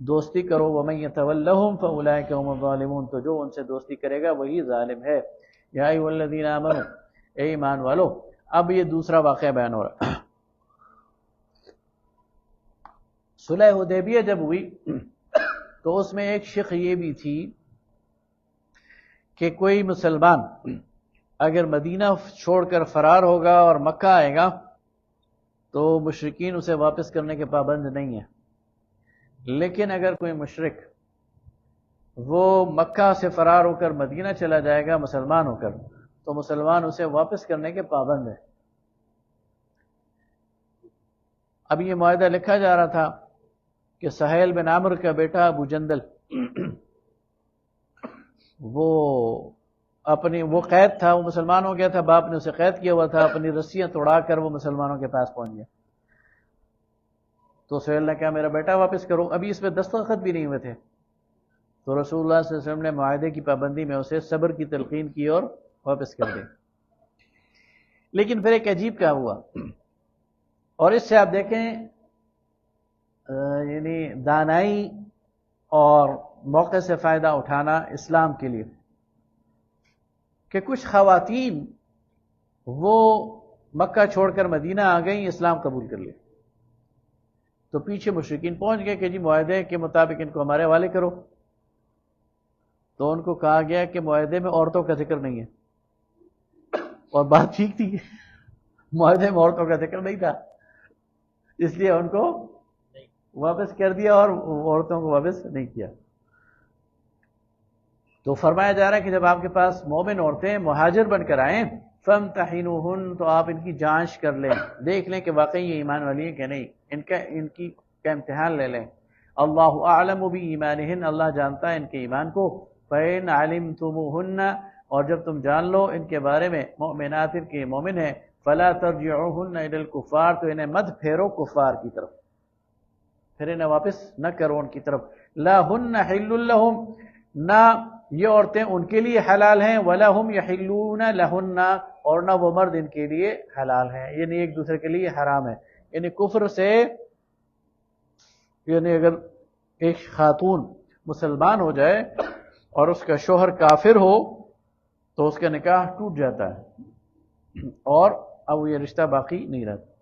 دوستی کرو. ومن یتولہم فاولئک هم الظالمون، تو جو ان سے دوستی کرے گا وہی ظالم ہے. یا ایھا الذین آمنوا، اے ایمان والو. اب یہ دوسرا واقعہ بیان ہو رہا ہے. صلح حدیبیہ جب ہوئی تو اس میں ایک شق یہ بھی تھی کہ کوئی مسلمان اگر مدینہ چھوڑ کر فرار ہوگا اور مکہ آئے گا تو مشرکین اسے واپس کرنے کے پابند نہیں ہیں. لیکن اگر کوئی مشرک وہ مکہ سے فرار ہو کر مدینہ چلا جائے گا مسلمان ہو کر، تو مسلمان اسے واپس کرنے کے پابند ہیں. اب یہ معاہدہ لکھا جا رہا تھا کہ سہیل بن عمرو کا بیٹا ابو جندل وہ قید تھا، وہ مسلمان ہو گیا تھا، باپ نے اسے قید کیا ہوا تھا، اپنی رسیاں توڑا کر وہ مسلمانوں کے پاس پہنچ گیا. تو سہیل نے کہا میرا بیٹا واپس کرو. ابھی اس پہ دستخط بھی نہیں ہوئے تھے. تو رسول اللہ صلی اللہ علیہ وسلم نے معاہدے کی پابندی میں اسے صبر کی تلقین کی اور واپس کر دے. لیکن پھر ایک عجیب کیا ہوا، اور اس سے آپ دیکھیں یعنی دانائی اور موقع سے فائدہ اٹھانا اسلام کے لیے، کہ کچھ خواتین وہ مکہ چھوڑ کر مدینہ آ گئیں، اسلام قبول کر لیا. تو پیچھے مشرکین پہنچ گئے کہ جی معاہدے کے مطابق ان کو ہمارے حوالے کرو. تو ان کو کہا گیا کہ معاہدے میں عورتوں کا ذکر نہیں ہے. اور بات ٹھیک تھی، معاہدے میں عورتوں کا ذکر نہیں تھا، اس لیے ان کو واپس کر دیا اور عورتوں کو واپس نہیں کیا۔ تو فرمایا جا رہا ہے کہ جب آپ کے پاس مومن عورتیں مہاجر بن کر آئیں فامتحنوہن، تو آپ ان کی جانچ کر لیں، دیکھ لیں کہ واقعی یہ ایمان والی ہیں کہ نہیں، ان کی کا امتحان لے لیں۔ اللہ اعلم بایمانہن، اللہ جانتا ہے ان کے ایمان کو۔ فإن علمتموہن، اور جب تم جان لو ان کے بارے میں مؤمنات کے مومن ہیں، فلا ترجعوہن الی الکفار، تو انہیں مت پھیرو کفار کی طرف، پھر انہیں واپس نہ کرو ان کی طرف۔ لا ہن حل لہم، نہ یہ عورتیں ان کے لیے حلال ہیں، ولا ہم یحلون لہن، اور نہ وہ مرد ان کے لیے حلال ہیں، یعنی ایک دوسرے کے لیے حرام ہے۔ یعنی کفر سے، یعنی اگر ایک خاتون مسلمان ہو جائے اور اس کا شوہر کافر ہو تو اس کا نکاح ٹوٹ جاتا ہے اور اب یہ رشتہ باقی نہیں رہتا۔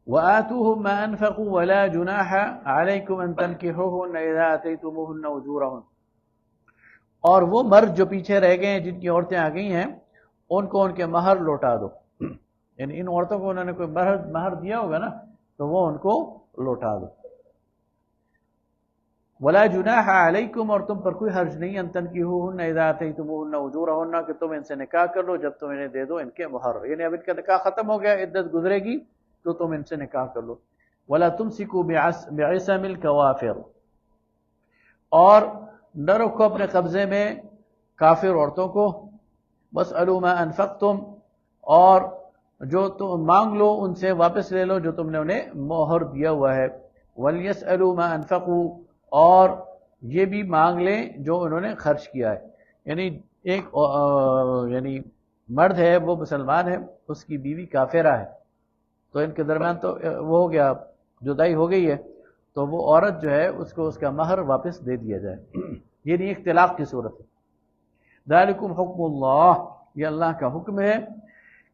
وآتوهم ما انفقوا ولا جناح عليكم ان تنكحوهن اذا اتيتموهن اجورهن، اور وہ مرد جو پیچھے رہ گئے ہیں، جن کی عورتیں آ گئی ہیں، ان کو ان کے مہر لوٹا دو، یعنی ان عورتوں کو انہوں نے کوئی مہر دیا ہوگا نا، تو وہ ان کو لوٹا دو۔ ولا جناح علیکم، اور تم پر کوئی حرج نہیں، ان تنکحوہن اذا اتیتموہن اجورہن، کہ تم ان سے نکاح کر لو جب تم انہیں دے دو ان کے مہر، یعنی اب ان کا نکاح ختم ہو گیا، عدت گزرے گی تو تم ان سے نکاح کر لو۔ ولا تمسکوا بعصم الکوافر، اور نہ رکھو اپنے قبضے میں کافر عورتوں کو۔ واسألوا ما انفقتم، اور جو تم مانگ لو ان سے، واپس لے لو جو تم نے انہیں مہر دیا ہوا ہے۔ ولیسألوا ما انفقوا، اور یہ بھی مانگ لیں جو انہوں نے خرچ کیا ہے، یعنی ایک یعنی مرد ہے وہ مسلمان ہے، اس کی بیوی کافرہ ہے، تو ان کے درمیان تو وہ ہو گیا، جدائی ہو گئی ہے، تو وہ عورت جو ہے اس کو اس کا مہر واپس دے دیا جائے، یہ نہیں ایک طلاق کی صورت ہے۔ ذالکم حکم اللہ، یہ اللہ کا حکم ہے،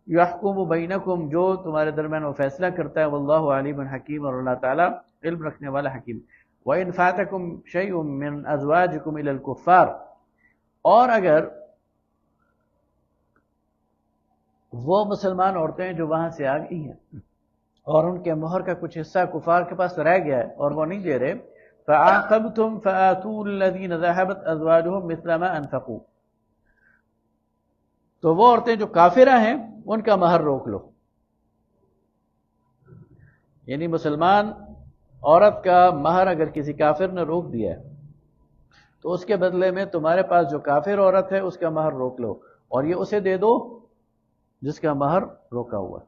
یحکم بینکم، جو تمہارے درمیان وہ فیصلہ کرتا ہے، واللہ علیم حکیم، اور اللہ تعالیٰ علم رکھنے والا حکیم۔ وَإِنْ فَاتَكُمْ شَيْءٌ مِّنْ أَزْوَاجِكُمْ إِلَى الْكُفَّارِ، اور اگر وہ مسلمان عورتیں جو وہاں سے آ گئی ہیں اور ان کے مہر کا کچھ حصہ کفار کے پاس رہ گیا ہے اور وہ نہیں دے رہے، فَعَاقَبْتُمْ فَآتُوا الَّذِينَ ذَهَبَتْ أَزْوَاجُهُمْ مِثْلَ مَا أَنفَقُوا، تو وہ عورتیں جو کافرہ ہیں ان کا مہر روک لو، یعنی مسلمان عورت کا مہر اگر کسی کافر نے روک دیا ہے تو اس کے بدلے میں تمہارے پاس جو کافر عورت ہے اس کا مہر روک لو، اور یہ اسے دے دو جس کا مہر روکا ہوا ہے۔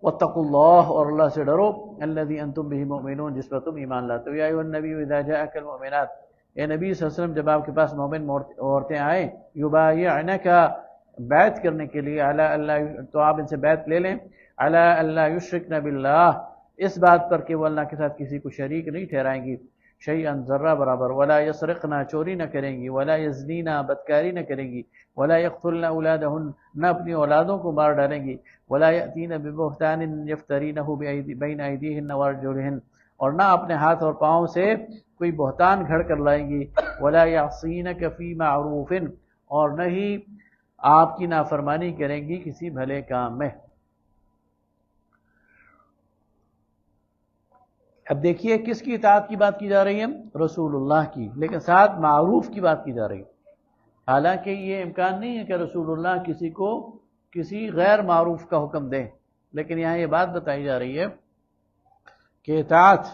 واتقوا اللہ، اور اللہ سے ڈرو، الذی انتم بہ مؤمنون، جس پر تم ایمان لاتے ہو۔ یا ایھا النبی اذا جاءک المؤمنات، اے نبی صلی اللہ علیہ وسلم جب آپ کے پاس مومن عورتیں آئیں، یبایعنک، بیعت کرنے کے لیے، علی اللہ، تو آپ ان سے بیعت لے لیں، علی اللہ یشرکن باللہ، اس بات پر کہ وہ اللہ کے ساتھ کسی کو شریک نہیں ٹھہرائیں گی، شیئا ذرہ برابر، ولا یسرقن، چوری نہ کریں گی، ولا یزنین، بدکاری نہ کریں گی، ولا یقتلن اولادہن، نہ اپنی اولادوں کو مار ڈالیں گی، ولا یأتین ببہتان یفترینہ بین ایدیہن وارجلہن، اور نہ اپنے ہاتھ اور پاؤں سے کوئی بہتان گھڑ کر لائیں گی، ولا یعصینک فی معروف، اور نہ ہی آپ کی نافرمانی کریں گی کسی بھلے کام میں۔ اب دیکھیے کس کی اطاعت کی بات کی جا رہی ہے؟ رسول اللہ کی، لیکن ساتھ معروف کی بات کی جا رہی ہے۔ حالانکہ یہ امکان نہیں ہے کہ رسول اللہ کسی کو کسی غیر معروف کا حکم دیں، لیکن یہاں یہ بات بتائی جا رہی ہے کہ اطاعت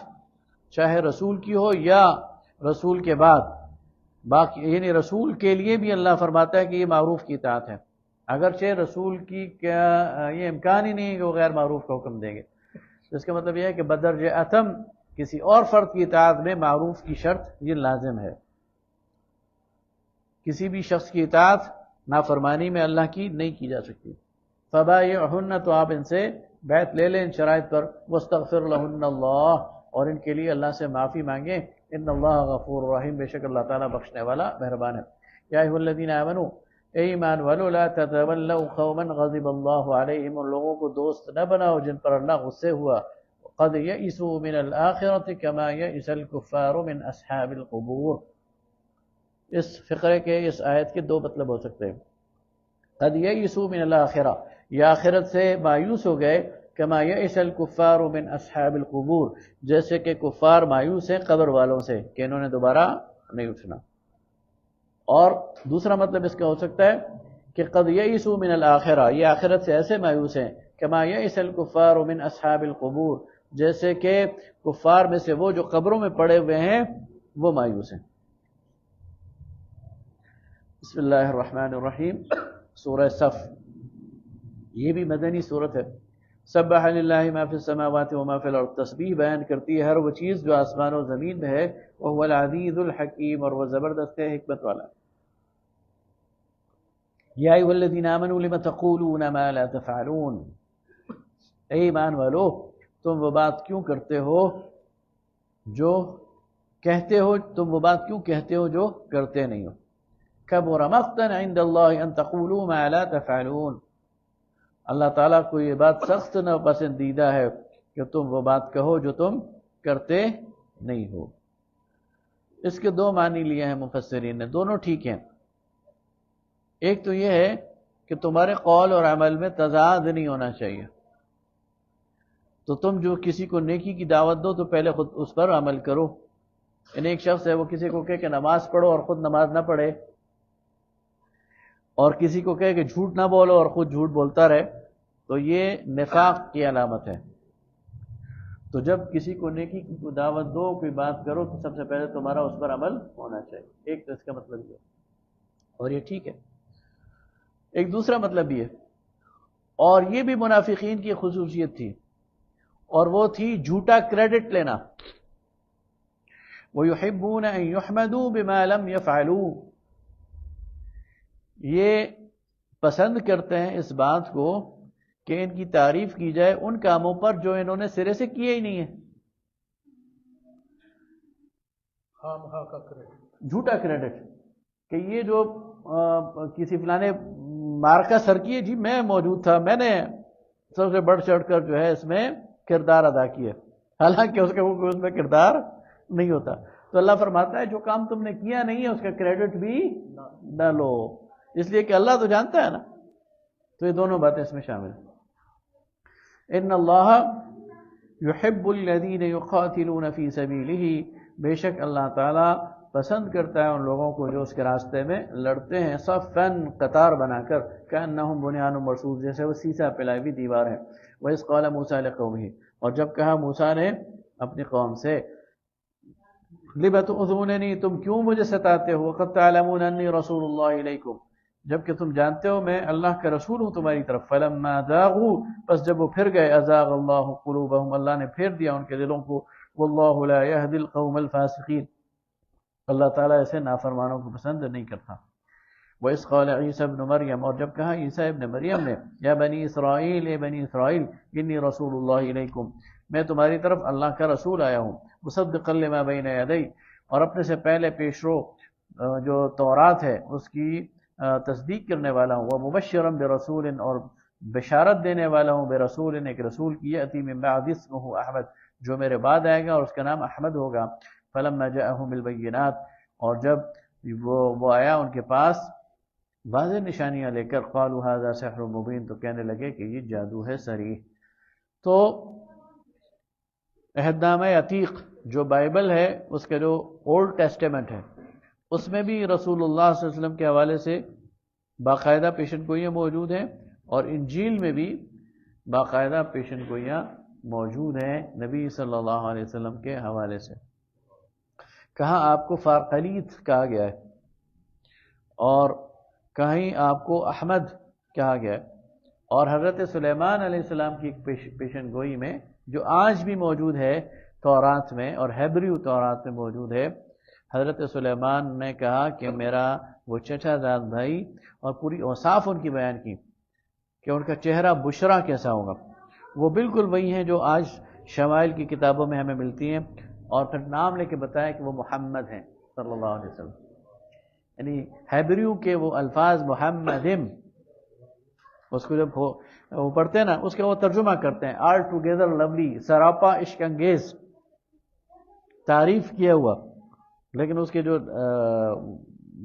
چاہے رسول کی ہو یا رسول کے بعد باقی، یعنی رسول کے لیے بھی اللہ فرماتا ہے کہ یہ معروف کی اطاعت ہے، اگرچہ رسول کی یہ امکان ہی نہیں ہے کہ وہ غیر معروف کا حکم دیں گے۔ اس کا مطلب یہ ہے کہ بدرجہ اتم کسی اور فرد کی اطاعت میں معروف کی شرط یہ لازم ہے۔ کسی بھی شخص کی اطاعت نافرمانی میں اللہ کی نہیں کی جا سکتی۔ فبایعہن، تو آپ ان سے بیعت لے لیں ان شرائط پر، واستغفر لہن اللہ، اور ان کے لیے اللہ سے معافی مانگیں، ان اللہ غفور رحیم، بے شک اللہ تعالیٰ بخشنے والا مہربان ہے۔ یا ایھا الذین آمنوا، اے ایمان والو، لا تتولوا قوما غضب اللہ علیہم، ان لوگوں کو دوست نہ بناؤ جن پر اللہ غصے ہوا، قد یئسوا من الآخرة كما یئس الکفار من اصحاب القبور. اس فقرے کے اس آیت کے دو مطلب ہو سکتے ہیں. قد یئسوا من الآخرہ، یہ آخرت سے مایوس ہو گئے، کما یئس الکفار من اصحاب القبور، جیسے کہ کفار مایوس ہیں قبر والوں سے کہ انہوں نے دوبارہ نہیں اٹھنا. اور دوسرا مطلب اس کا ہو سکتا ہے کہ قد یئسوا من الآخرہ، یہ آخرت سے ایسے مایوس ہیں کما یئس الکفار من اصحاب القبور، جیسے کہ کفار میں سے وہ جو قبروں میں پڑے ہوئے ہیں وہ مایوس ہیں. بسم اللہ الرحمن الرحیم. سورہ صف یہ بھی مدنی صورت ہے. سبح للہ ما فی السماوات وما فی الارض، تسبیح بیان کرتی ہے ہر وہ چیز جو آسمان و زمین میں ہے. وهو العزیز الحکیم، اور وہ زبردست ہے، حکمت والا. یا ایھا الذین آمنوا لم تقولون ما لا تفعلون، اے ایمان والو تم وہ بات کیوں کرتے ہو جو کہتے ہو، تم وہ بات کیوں کہتے ہو جو کرتے نہیں ہو. کبر مقتا عند اللہ ان تقولوا ما لا تفعلون، اللہ تعالیٰ کو یہ بات سخت ناپسندیدہ ہے کہ تم وہ بات کہو جو تم کرتے نہیں ہو. اس کے دو معنی لیے ہیں مفسرین نے، دونوں ٹھیک ہیں. ایک تو یہ ہے کہ تمہارے قول اور عمل میں تضاد نہیں ہونا چاہیے. تو تم جو کسی کو نیکی کی دعوت دو تو پہلے خود اس پر عمل کرو. یعنی ایک شخص ہے وہ کسی کو کہے کہ نماز پڑھو اور خود نماز نہ پڑھے، اور کسی کو کہے کہ جھوٹ نہ بولو اور خود جھوٹ بولتا رہے، تو یہ نفاق کی علامت ہے. تو جب کسی کو نیکی کی دعوت دو، کوئی بات کرو، تو سب سے پہلے تمہارا اس پر عمل ہونا چاہیے. ایک تو اس کا مطلب یہ، اور یہ ٹھیک ہے. ایک دوسرا مطلب یہ، اور یہ بھی منافقین کی خصوصیت تھی، اور وہ تھی جھوٹا کریڈٹ لینا. وَيُحِبُّونَ أَن يُحْمَدُوا بِمَا لَمْ يَفْعَلُوا، یہ پسند کرتے ہیں اس بات کو کہ ان کی تعریف کی جائے ان کاموں پر جو انہوں نے سرے سے کیے ہی نہیں ہیں. جھوٹا کریڈٹ کہ یہ جو کسی فلانے مارکا سر کی ہے، جی میں موجود تھا، میں نے سب سے بڑھ چڑھ کر جو ہے اس میں کردار ادا کیا، حالانکہ اس کا اس میں کردار نہیں ہوتا. تو اللہ فرماتا ہے جو کام تم نے کیا نہیں ہے اس کا کریڈٹ بھی نہ لو، اس لیے کہ اللہ تو جانتا ہے نا. تو یہ دونوں باتیں اس میں شامل ہیں. ان اللہ یحب الذین یقاتلون فی سبیلہ، بے شک اللہ تعالیٰ پسند کرتا ہے ان لوگوں کو جو اس کے راستے میں لڑتے ہیں. صفاً، قطار بنا کر، کأنہم بنیان مرصوص، جیسے وہ سیسا پلائی ہوئی دیوار ہے. وَإِذْ قَالَ مُوسَىٰ لِقَوْمِهِ، اور جب کہا موسیٰ نے اپنی قوم سے، لِمَ تُؤْذُونَنِی، تم کیوں مجھے ستاتے ہو، وَقَدْ تَعْلَمُونَ أَنِّی رَسُولُ اللَّهِ إِلَيْکُمْ، جبکہ تم جانتے ہو میں اللہ کا رسول ہوں تمہاری طرف. فَلَمَّا زَاغُوا، پس جب وہ پھر گئے، أَزَاغَ اللَّهُ قُلُوبَهُمْ، اللہ نے پھیر دیا ان کے دلوں کو. وَاللَّهُ لَا يَهْدِي الْقَوْمَ الْفَاسِقِينَ، اللہ تعالیٰ ایسے نافرمانوں کو پسند نہیں کرتا. وَإِذْ قَالَ عِيسَى ابْنُ مَرْيَمَ، اور جب کہا عیسیٰ ابن مریم نے، یا بنی اسرائیل، اے بنی اسرائیل، انی رسول اللہ علیکم، میں تمہاری طرف اللہ کا رسول آیا ہوں. مصدقا لما بین یدی، اور اپنے سے پہلے پیشرو جو تورات ہے اس کی تصدیق کرنے والا ہوں. ومبشرا برسول، اور بشارت دینے والا ہوں، برسول، ایک رسول کی، یأتی من بعد اسمہ احمد، جو میرے بعد آئے گا اور اس کا نام احمد ہوگا. فلما جاءہم بالبینات، اور جب وہ آیا ان کے پاس واضح نشانیاں لے کر، قالوا ھذا سحر مبین، تو کہنے لگے کہ یہ جادو ہے صریح. تو عہد نامہ عتیق جو بائبل ہے، اس کا جو اولڈ ٹیسٹیمنٹ ہے، اس میں بھی رسول اللہ صلی اللہ علیہ وسلم کے حوالے سے باقاعدہ پیشن گوئیاں موجود ہیں، اور انجیل میں بھی باقاعدہ پیشن گوئیاں موجود ہیں نبی صلی اللہ علیہ وسلم کے حوالے سے. کہاں آپ کو فارقلیت کہا گیا ہے، اور کہیں آپ کو احمد کہا گیا ہے. اور حضرت سلیمان علیہ السلام کی ایک پیشن گوئی میں جو آج بھی موجود ہے تورات میں، اور ہیبریو تورات میں موجود ہے، حضرت سلیمان نے کہا کہ میرا وہ چچا زاد بھائی، اور پوری اوصاف ان کی بیان کی کہ ان کا چہرہ بشرا کیسا ہوگا. وہ بالکل وہی ہیں جو آج شمائل کی کتابوں میں ہمیں ملتی ہیں، اور پھر نام لے کے بتایا کہ وہ محمد ہیں صلی اللہ علیہ وسلم. یعنی ہیبریو کے وہ الفاظ محمدم، اس کو جب وہ پڑھتے ہیں نا اس کا وہ ترجمہ کرتے ہیں آل ٹوگیدر لولی، سراپا عشق انگیز، تعریف کیا ہوا، لیکن اس کے جو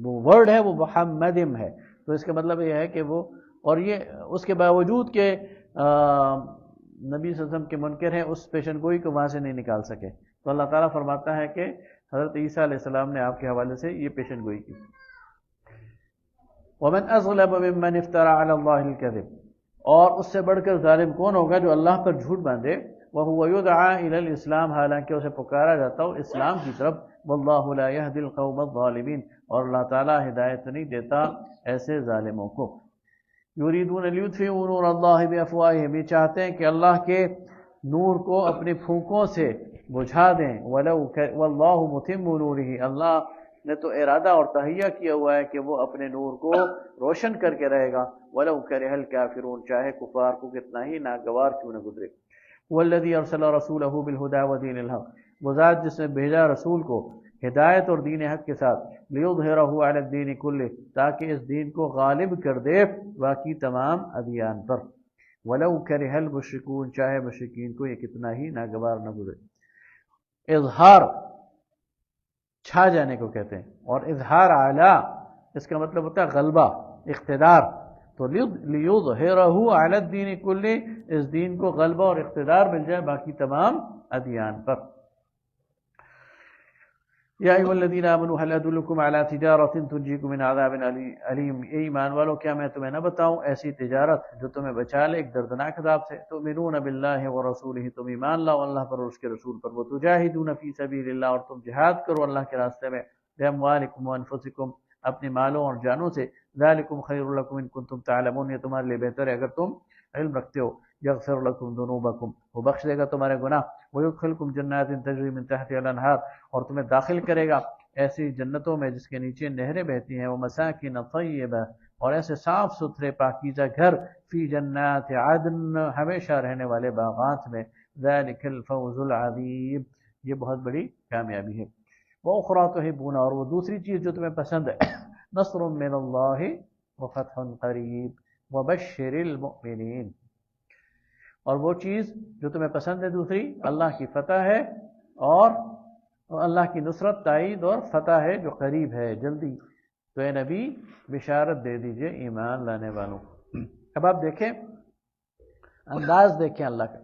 وہ ورڈ ہے وہ محمدم ہے، تو اس کا مطلب یہ ہے کہ وہ، اور یہ اس کے باوجود کہ نبی صلی اللہ علیہ وسلم کے منکر ہیں اس پیشن گوئی کو وہاں سے نہیں نکال سکے، تو اللہ تعالیٰ فرماتا ہے کہ حضرت عیسیٰ علیہ السلام نے آپ کے حوالے سے یہ پیشن گوئی کی۔ وَمَنْ أَظْلَمُ مِمَّنِ افْتَرَى عَلَى اللَّهِ الْكَذِبَ، اور اس سے بڑھ کر ظالم کون ہوگا جو اللہ پر جھوٹ باندھے، وَهُوَ يُدْعَى إِلَى الْإِسْلَامِ، حالانکہ اسے پکارا جاتا ہو اسلام کی طرف، وَاللَّهُ لَا يَهْدِي الْقَوْمَ الظَّالِمِينَ، اور اللہ تعالیٰ ہدایت نہیں دیتا ایسے ظالموں کو۔ يُرِيدُونَ لِيُطْفِئُوا نُورَ اللَّهِ بِأَفْوَاهِهِمْ، یہ چاہتے ہیں کہ اللہ کے نور کو اپنی پھونکوں سے بجھا دیں، وَاللَّهُ مُتِمُّ نُورِهِ، اللہ نے تو ارادہ اور تہیہ کیا ہوا ہے کہ وہ اپنے نور کو روشن کر کے رہے گا، وَلَوْ كَرِهَ الْكَافِرُونَ، چاہے کفار کو کتنا ہی ناگوار کیوں نہ گزرے۔ وَالَّذِي أَرْسَلَ رَسُولَهُ بِالْهُدَى وَدِينِ الْحَقِّ، وہ ذات جس نے بھیجا رسول کو ہدایت اور دین حق کے ساتھ، لِيُظْهِرَهُ عَلَى الدِّينِ كُلِّهِ، تاکہ اس دین کو غالب کر دے باقی تمام ادیان پر، وَلَوْ كَرِهَ الْمُشْرِكُونَ، چاہے مشرکین کو یہ کتنا ہی ناگوار نہ گزرے۔ اظہار چھا جانے کو کہتے ہیں، اور اظہار اعلیٰ اس کا مطلب ہوتا ہے غلبہ، اقتدار، تو لیظہرہ علی الدین کلہ، اس دین کو غلبہ اور اقتدار مل جائے باقی تمام ادیان پر۔ یا ایھا الذین آمنوا هل ادلکم علی تجارۃ تنجیکم من عذاب علیم، اے ایمان والو کیا میں تمہیں نہ بتاؤں ایسی تجارت جو تمہیں بچا لے ایک دردناک عذاب سے، تؤمنون باللہ ورسولہ، تم ایمان لاؤ اللہ پر اور اس کے رسول پر، وتجاہدون فی سبیل اللہ، اور تم جہاد کرو اللہ کے راستے میں، باموالکم وانفسکم، اپنے مالوں اور جانوں سے، ذالکم خیر لکم ان کنتم تعلمون، یہ تمہارے لیے بہتر ہے اگر تم علم رکھتے ہو، یغفر لکم ذنوبکم، وہ بخش دے گا تمہارے گناہ، ویدخلکم جنات تجری من تحتها الانہار، اور تمہیں داخل کرے گا ایسی جنتوں میں جس کے نیچے نہریں بہتی ہیں، ومساکن طیبہ، اور ایسے صاف ستھرے پاکیزہ گھر، فی جنات عدن، ہمیشہ رہنے والے باغات میں، ذالک الفوز العظیم، یہ بہت بڑی کامیابی ہے۔ وَأُخْرَىٰ تُحِبُّونَ، اور وہ دوسری چیز جو تمہیں پسند ہے، نصر من اللہ وفتح قریب وبشر المؤمنین، اور وہ چیز جو تمہیں پسند ہے دوسری، اللہ کی فتح ہے اور اللہ کی نصرت، تائید اور فتح ہے جو قریب ہے جلدی، تو اے نبی بشارت دے دیجئے ایمان لانے والوں۔ اب آپ دیکھیں انداز، دیکھیں اللہ کا،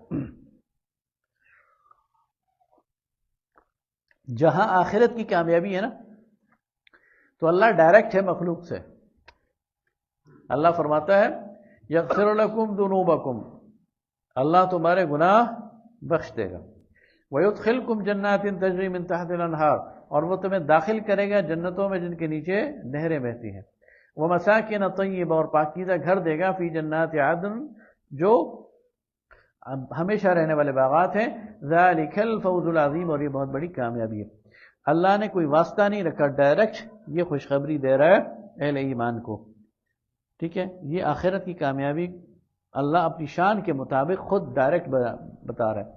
جہاں آخرت کی کامیابی ہے نا تو اللہ ڈائریکٹ ہے مخلوق سے، اللہ فرماتا ہے یغفر لکم ذنوبکم، اللہ تمہارے گناہ بخش دے گا، وَيُدْخِلْكُمْ جَنَّاتٍ تَجْرِي مِن تَحْتِهَا الْأَنْهَارُ، اور وہ تمہیں داخل کرے گا جنتوں میں جن کے نیچے نہریں بہتی ہیں، وَمَسَاكِنَ طَيِّبَةً، اور پاکیزہ گھر دے گا، فی جنات عدن، جو ہمیشہ رہنے والے باغات ہیں، ذَلِكَ الْفَوْزُ الْعَظِيمُ، اور یہ بہت بڑی کامیابی ہے۔ اللہ نے کوئی واسطہ نہیں رکھا، ڈائریکٹ یہ خوشخبری دے رہا ہے اہل ایمان کو، ٹھیک ہے، یہ آخرت کی کامیابی اللہ اپنی شان کے مطابق خود ڈائریکٹ بتا رہا ہے۔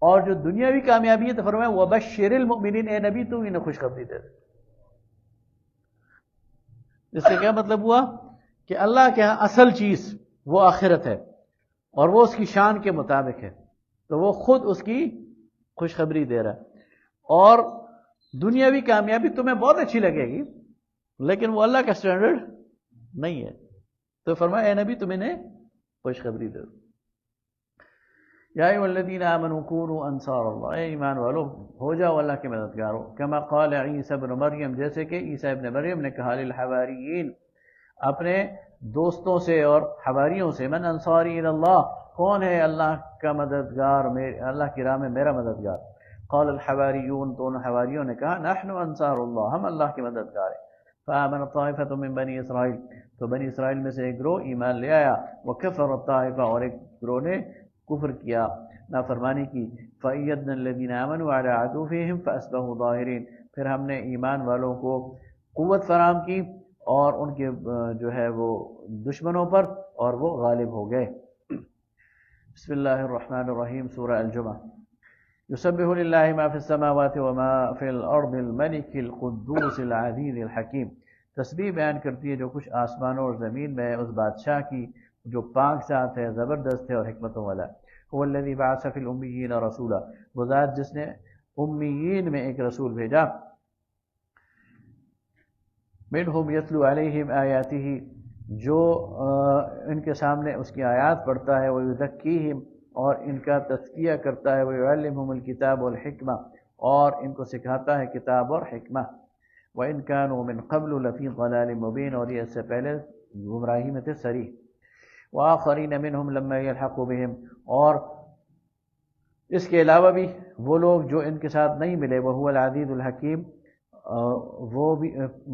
اور جو دنیاوی کامیابی ہے تو فرمایا وَبَشِّرِ الْمُؤْمِنِينَ، اے نبی تو انہیں خوشخبری دے دے۔ اس سے کیا مطلب ہوا کہ اللہ کے ہاں اصل چیز وہ آخرت ہے اور وہ اس کی شان کے مطابق ہے، تو وہ خود اس کی خوشخبری دے رہا ہے۔ اور دنیاوی کامیابی تمہیں بہت اچھی لگے گی لیکن وہ اللہ کا سٹینڈرڈ نہیں ہے، تو فرمایا اے نبی تم انہیں خوشخبری دے دو۔ یا ایھا الذین آمنوا کونوا انصار اللہ، اے ایمان والو ہو جاؤ اللہ کے مددگارو، کما قال عیسی ابن مریم، جیسے کہ عیسی ابن مریم نے کہا للحواریین، اپنے دوستوں سے اور حواریوں سے، من انصاری الی اللہ، کون ہے اللہ کا مددگار، اللہ کی راہ میں میرا مددگار؟ قال الحواریون، تو ان حواریوں نے کہا نحن انصار اللہ، ہم اللہ کے مددگار ہیں۔ فآمن طائفۃ من بنی اسرائیل، تو بنی اسرائیل میں سے ایک گروہ ایمان لے آیا، وکفر الطائفہ، اور ایک گروہ نے کفر کیا، نافرمانی کی، فأیدنا الذین آمنوا علی عدوہم فاصبحوا ظاہرین، پھر ہم نے ایمان والوں کو قوت فراہم کی اور ان کے جو ہے وہ دشمنوں پر، اور وہ غالب ہو گئے۔ بسم اللہ الرحمن الرحیم، سورہ الجمعہ۔ یسبح للہ ما فی السماوات وما فی الارض الملک القدوس العزیز الحکیم، تسبیح بیان کرتی ہے جو کچھ آسمانوں اور زمین میں اس بادشاہ کی جو پاک ذات ہے، زبردست ہے اور حکمتوں والا ہے۔ هو الذی بعث فی الامیین رسولا، وہ ذات جس نے امیین میں ایک رسول بھیجا، منہم یتلو علیہم آیاتہ، جو ان کے سامنے اس کی آیات پڑھتا ہے، ویزکیہم، اور ان کا تزکیہ کرتا ہے، ویعلمہم الکتاب والحکمہ، اور ان کو سکھاتا ہے کتاب اور حکمہ، وَإِن كَانُوا مِن قَبْلُ لَفِي ضَلَالٍ مُبِينٍ، اور یہ اس سے پہلے گمراہی میں تھے صریح، وَآخَرِينَ مِنْهُمْ لَمَّا يَلْحَقُوا بِهِمْ، اور اس کے علاوہ بھی وہ لوگ جو ان کے ساتھ نہیں ملے، وَهُوَ الْعَزِيزُ الْحَكِيمُ،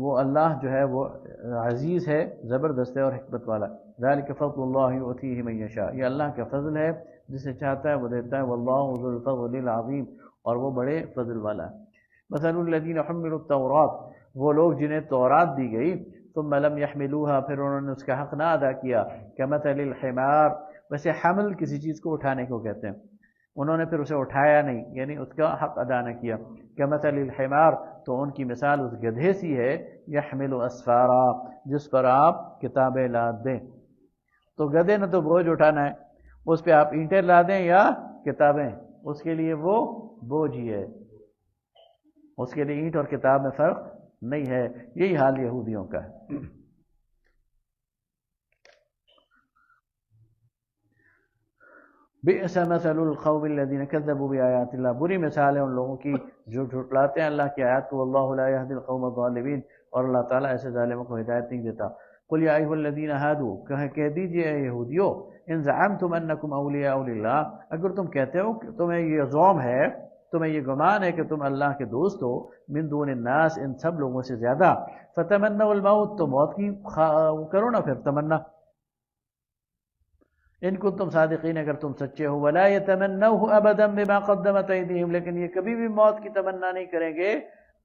وہ اللہ جو ہے وہ عزیز ہے، زبردست ہے اور حکمت والا۔ ذَلِكَ فَضْلُ اللَّهِ يُؤْتِيهِ مَن يَشَاءُ، یہ اللہ کا فضل ہے، جسے چاہتا ہے وہ دیتا ہے، وَاللَّهُ ذُو الْفَضْلِ الْعَظِيمِ، اور وہ بڑے فضل والا ہے۔ مثل الذین حملوا التوراۃ، وہ لوگ جنہیں تورات دی گئی، ثم لم يحملوها، پھر انہوں نے اس کا حق نہ ادا کیا، کمثل الحمار، ویسے حمل کسی چیز کو اٹھانے کو کہتے ہیں، انہوں نے پھر اسے اٹھایا نہیں، یعنی اس کا حق ادا نہ کیا، کمثل الحمار، تو ان کی مثال اس گدھے سی ہے، یحمل اسفارا، جس پر آپ کتابیں لاد دیں۔ تو گدھے نے تو بوجھ اٹھانا ہے، اس پہ آپ اینٹیں لا دیں یا کتابیں، اس کے لیے وہ بوجھ ہی ہے، اس کے لیے اینٹ اور کتاب میں فرق نہیں ہے۔ یہی حال یہودیوں کا ہے۔ بئس مثل القوم الذین کذبوا بآیات اللہ، بری مثال ہے ان لوگوں کی جو جھٹلاتے ہیں اللہ کی آیات کو، واللہ لا یہدی القوم الظالمین، اور اللہ تعالیٰ ایسے ظالموں کو ہدایت نہیں دیتا۔ قل یا ایھا الذین ہادوا، کہہ دیجئے اے یہودیو، ان زعمتم انکم اولیاء للہ، اگر تم کہتے ہو کہ تمہیں یہ زعم ہے، تمہیں یہ گمان ہے کہ تم اللہ کے دوست ہو، من دون الناس، ان سب لوگوں سے زیادہ، فتمنوا الموت، تو موت کی کرو نا پھر تمنا، ان کنتم صادقین، اگر تم سچے ہو، ولا یتمنوہ ابدا بما قدمت ایدیہم، لیکن یہ کبھی بھی موت کی تمنا نہیں کریں گے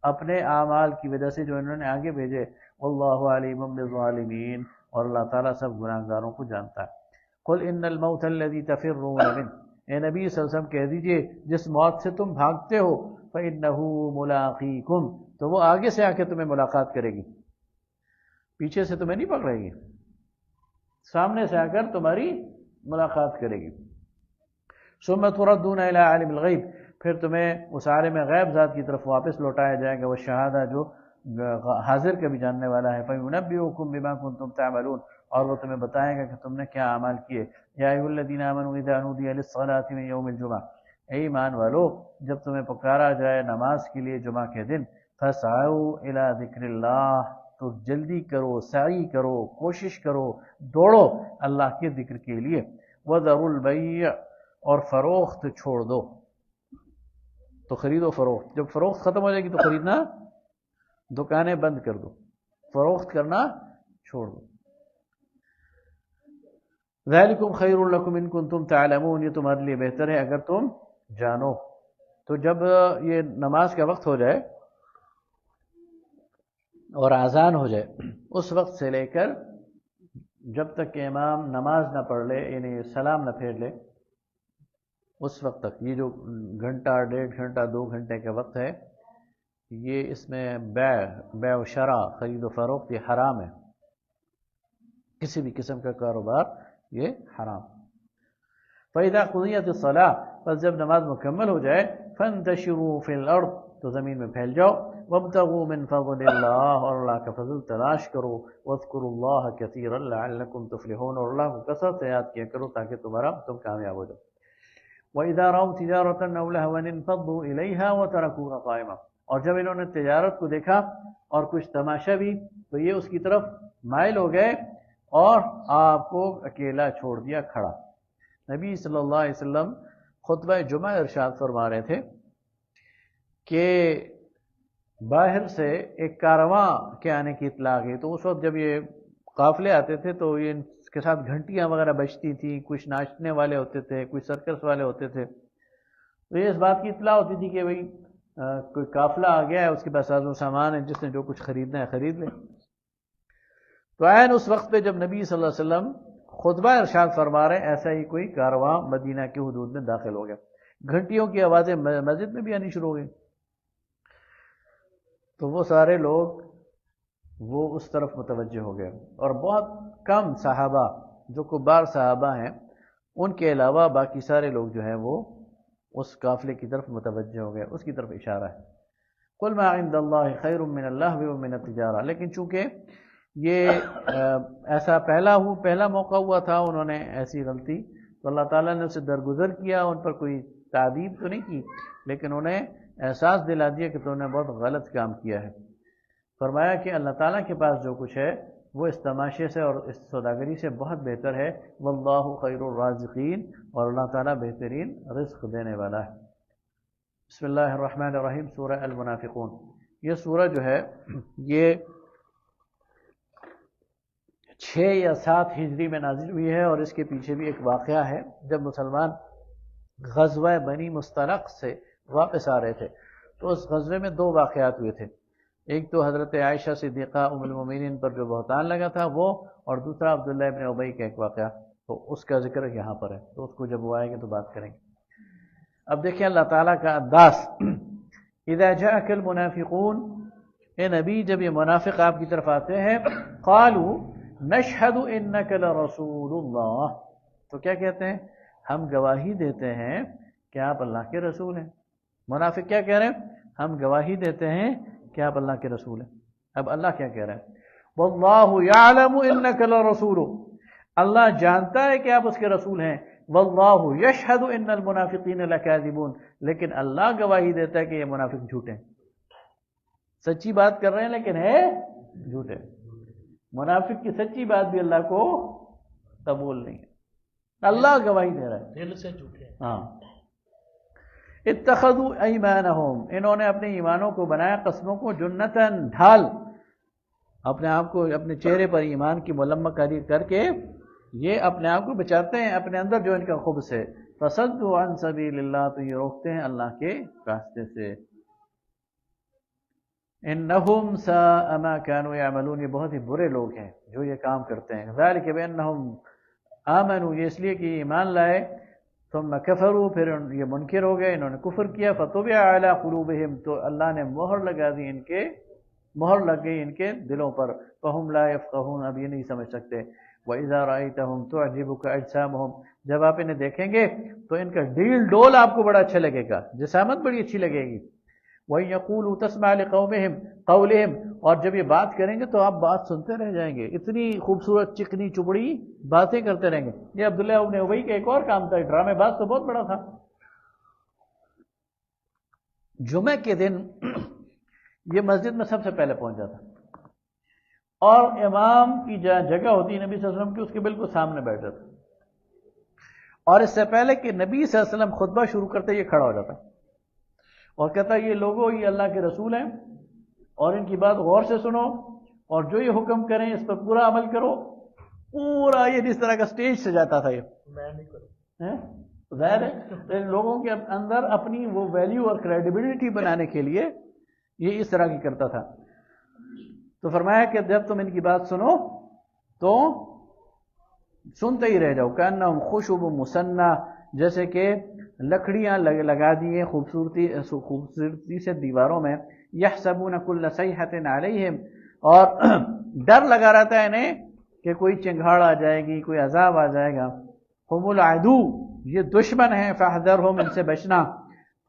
اپنے اعمال کی وجہ سے جو انہوں نے آگے بھیجے، واللہ علیم بالظالمین، اور اللہ تعالیٰ سب گناہگاروں کو جانتا ہے۔ قل ان الموت الذی تفرون منہ، اے نبی صلی اللہ علیہ وسلم کہہ دیجئے جس موت سے تم بھاگتے ہو، فإنہ ملاقیکم، تو وہ آگے سے آ کے تمہیں ملاقات کرے گی، پیچھے سے تمہیں نہیں پکڑے گی، سامنے سے آ کر تمہاری ملاقات کرے گی۔ ثم تردون الی عالم الغیب، پھر تمہیں اس عالم غیب ذات کی طرف واپس لوٹایا جائے گا، وہ شہادہ جو حاضر کا بھی جاننے والا ہے، فینبئکم بما کنتم تعملون، اور وہ تمہیں بتائے گا کہ تم نے کیا اعمال کیے۔ یا ایھا الذین آمنوا اذا نودی للصلاۃ من یوم الجمعہ، اے ایمان والو جب تمہیں پکارا جائے نماز کے لیے جمعہ کے دن، فاسعوا الی ذکر اللہ، تو جلدی کرو، سعی کرو، کوشش کرو، دوڑو اللہ کے ذکر کے لیے، وذروا البیع، اور فروخت چھوڑ دو، تو خرید و فروخت، جب فروخت ختم ہو جائے گی تو خریدنا، دکانیں بند کر دو، فروخت کرنا چھوڑ دو۔ ذالکم خیر لکم ان کنتم تعلمون، یہ تمہارے لیے بہتر ہے اگر تم جانو۔ تو جب یہ نماز کا وقت ہو جائے اور اذان ہو جائے، اس وقت سے لے کر جب تک کہ امام نماز نہ پڑھ لے، یعنی سلام نہ پھیر لے، اس وقت تک، یہ جو گھنٹہ، ڈیڑھ گھنٹہ، 2 گھنٹے کا وقت ہے، یہ اس میں بیع و شرع، خرید و فروخت، یہ حرام ہے، کسی بھی قسم کا کاروبار یہ حرام۔ فَإِذَا قُضِيَتِ الصَّلَاةُ، پس جب نماز مکمل ہو جائے، فَانتَشِرُوا فِي الْأَرْضِ، تو زمین میں پھیل جاؤ، وَابْتَغُوا مِن فَضْلِ اللَّهِ، اور اللہ کا فضل تلاش کرو، وَاذْكُرُوا اللَّهَ كَثِيرًا لَعَلَّكُمْ تُفْلِحُونَ، اور اللہ کو کثرت سے یاد کیا کرو تاکہ تم کامیاب ہو جاؤ۔ وَإِذَا رَأَوْا تِجَارَةً أَوْ لَهْوًا انفَضُّوا إِلَيْهَا وَتَرَكُوكَ قَائِمًا، اور جب انہوں نے تجارت کو دیکھا اور کچھ تماشا بھی، تو یہ اس کی طرف مائل ہو گئے اور آپ کو اکیلا چھوڑ دیا کھڑا۔ نبی صلی اللہ علیہ وسلم خطبہ جمعہ ارشاد فرما رہے تھے کہ باہر سے ایک کارواں کے آنے کی اطلاع گئی، تو اس وقت جب یہ قافلے آتے تھے تو یہ ان کے ساتھ گھنٹیاں وغیرہ بجتی تھیں، کچھ ناچنے والے ہوتے تھے، کچھ سرکس والے ہوتے تھے، تو یہ اس بات کی اطلاع ہوتی تھی کہ بھئی کوئی قافلہ آ گیا ہے، اس کے پاس ساز و سامان ہے، جس نے جو کچھ خریدنا ہے خرید لے۔ تو عین اس وقت پہ جب نبی صلی اللہ علیہ وسلم خطبہ ارشاد فرما رہے ہیں، ایسا ہی کوئی کارواں مدینہ کی حدود میں داخل ہو گیا، گھنٹیوں کی آوازیں مسجد میں بھی آنی شروع ہو گئی، تو وہ سارے لوگ وہ اس طرف متوجہ ہو گئے، اور بہت کم صحابہ جو کبار صحابہ ہیں ان کے علاوہ باقی سارے لوگ جو ہیں وہ اس قافلے کی طرف متوجہ ہو گئے، اس کی طرف اشارہ ہے۔ قل ما عند اللہ خیر من اللہ ومن التجارہ، لیکن چونکہ یہ ایسا پہلا موقع ہوا تھا، انہوں نے ایسی غلطی، تو اللہ تعالیٰ نے اسے درگزر کیا، ان پر کوئی تعدیب تو نہیں کی، لیکن انہیں احساس دلا دیا کہ تم نے بہت غلط کام کیا ہے۔ فرمایا کہ اللہ تعالیٰ کے پاس جو کچھ ہے وہ اس تماشے سے اور اس سوداگری سے بہت بہتر ہے، واللہ خیر الرازقین، اور اللہ تعالیٰ بہترین رزق دینے والا ہے۔ بسم اللہ الرحمن الرحیم، سورہ المنافقون۔ یہ سورہ جو ہے یہ 6 یا 7 ہجری میں نازل ہوئی ہے، اور اس کے پیچھے بھی ایک واقعہ ہے۔ جب مسلمان غزوہ بنی مستلق سے واپس آ رہے تھے تو اس غزوے میں 2 واقعات ہوئے تھے۔ ایک تو حضرت عائشہ صدیقہ ام المومنین پر جو بہتان لگا تھا وہ، اور دوسرا عبداللہ ابن ابی کا ایک واقعہ، تو اس کا ذکر یہاں پر ہے، تو اس کو جب وہ آئے گے تو بات کریں گے۔ اب دیکھیں اللہ تعالیٰ کا انداز، اذا جاءک المنافقون، اے نبی جب یہ منافق آپ کی طرف آتے ہیں، قالوا نشہد انک لرسول اللہ، تو کیا کہتے ہیں؟ ہم گواہی دیتے ہیں کہ آپ اللہ کے رسول ہیں۔ منافق کیا کہہ رہے ہیں؟ ہم گواہی دیتے ہیں کہ آپ اللہ کے رسول ہیں۔ اب اللہ کیا کہہ رہے ہیں؟ واللہ یعلم انک لرسول، اللہ جانتا ہے کہ آپ اس کے رسول ہیں، واللہ یشہد ان المنافقین لکاذبون، لیکن اللہ گواہی دیتا ہے کہ یہ منافق جھوٹے ہیں، سچی بات کر رہے ہیں لیکن ہے جھوٹے۔ منافق کی سچی بات بھی اللہ کو قبول نہیں ہے، اللہ گواہی دے رہا ہے، دل سے جھوٹے۔ ہاں۔ اتخذوا ایمانہم، انہوں نے اپنے ایمانوں کو بنایا، قسموں کو، جنتاً ڈھال، اپنے آپ کو اپنے چہرے پر ایمان کی ملمہ کاری کر کے یہ اپنے آپ کو بچاتے ہیں اپنے اندر جو ان کا خبث ہے۔ فصدوا عن سبیل اللہ، تو یہ روکتے ہیں اللہ کے راستے سے۔ انہم ساء ما كانوا يعملون، یہ بہت ہی برے لوگ ہیں جو یہ کام کرتے ہیں۔ ذالک بانہم آمنوا، یہ اس لیے کہ ایمان لائے، ثم کفروا، پھر یہ منکر ہو گئے، انہوں نے کفر کیا، فطبع علی قلوبہم، تو اللہ نے مہر لگا دی مہر لگ گئی ان کے دلوں پر، فہم لا یفقہون، اب یہ نہیں سمجھ سکتے۔ وَإِذَا رَأَيْتَهُمْ تُعْجِبُكَ أَجْسَامُهُمْ، جب آپ انہیں دیکھیں گے تو ان کا ڈیل ڈول آپ کو بڑا اچھا لگے گا، جسامت بڑی اچھی لگے گی۔ وَإِن يَقُولُوا تَسْمَعْ لِقَوْلِهِمْ، اور جب یہ بات کریں گے تو آپ بات سنتے رہ جائیں گے، اتنی خوبصورت چکنی چپڑی باتیں کرتے رہیں گے۔ یہ عبداللہ ابن ابی کا ایک اور کام تھا، ڈرامے باز تو بہت بڑا تھا۔ جمعہ کے دن یہ مسجد میں سب سے پہلے پہنچ جاتا، اور امام کی جہاں جگہ ہوتی ہے نبی صلی اللہ علیہ وسلم کی، اس کے بالکل سامنے بیٹھ جاتا، اور اس سے پہلے کہ نبی صلی اللہ علیہ وسلم خطبہ شروع کرتے یہ کھڑا ہو جاتا اور کہتا یہ لوگوں، یہ اللہ کے رسول ہیں اور ان کی بات غور سے سنو، اور جو یہ حکم کریں اس پر پورا عمل کرو۔ پورا یہ جس طرح کا سٹیج سے جاتا تھا، یہ میں نہیں کروں، ظاہر ہے ان لوگوں کے اندر اپنی وہ ویلیو اور کریڈیبلٹی بنانے کے لیے یہ اس طرح کی کرتا تھا۔ تو فرمایا کہ جب تم ان کی بات سنو تو سنتے ہی رہ جاؤ، کأنہم خشب مسنہ، جیسے کہ لکڑیاں لگا دیے خوبصورتی سے دیواروں میں، یحسبون کل صیحۃ علیہم، اور ڈر لگا رہتا ہے انہیں کہ کوئی چنگھاڑ آ جائے گی، کوئی عذاب آ جائے گا۔ ہم العدو، یہ دشمن ہیں، فاحذرہم، ان سے بچنا۔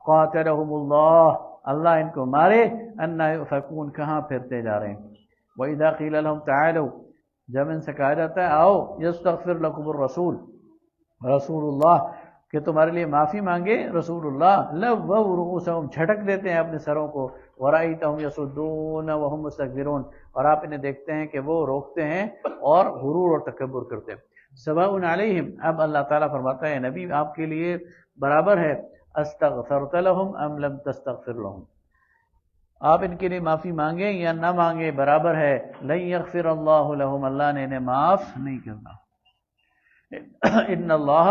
قاتلہم اللہ، اللہ ان کو مارے، انا یؤفکون، کہاں پھرتے جا رہے ہیں۔ وَإِذَا قِيلَ لَهُمْ تَعَالَوْا، جب ان سے کہا جاتا ہے آؤ، یستغفر لکم الرسول، رسول اللہ، کہ تمہارے لیے معافی مانگے رسول اللہ، لووا رؤوسہم، جھٹک دیتے ہیں اپنے سروں کو، وَرَأَيْتَهُمْ يَصُدُّونَ وَهُمْ مُسْتَكْبِرُونَ، اور آپ انہیں دیکھتے ہیں کہ وہ روکتے ہیں اور غرور اور تکبر کرتے ہیں۔ سواء علیہم، اب اللہ تعالیٰ فرماتا ہے نبی آپ کے لیے برابر ہے، استغفرت لهم ام لم تستغفر لهم، آپ ان کے لیے معافی مانگیں یا نہ مانگیں برابر ہے، لن یغفر اللہ لهم، اللہ نے انہیں معاف نہیں کرنا۔ ان اللہ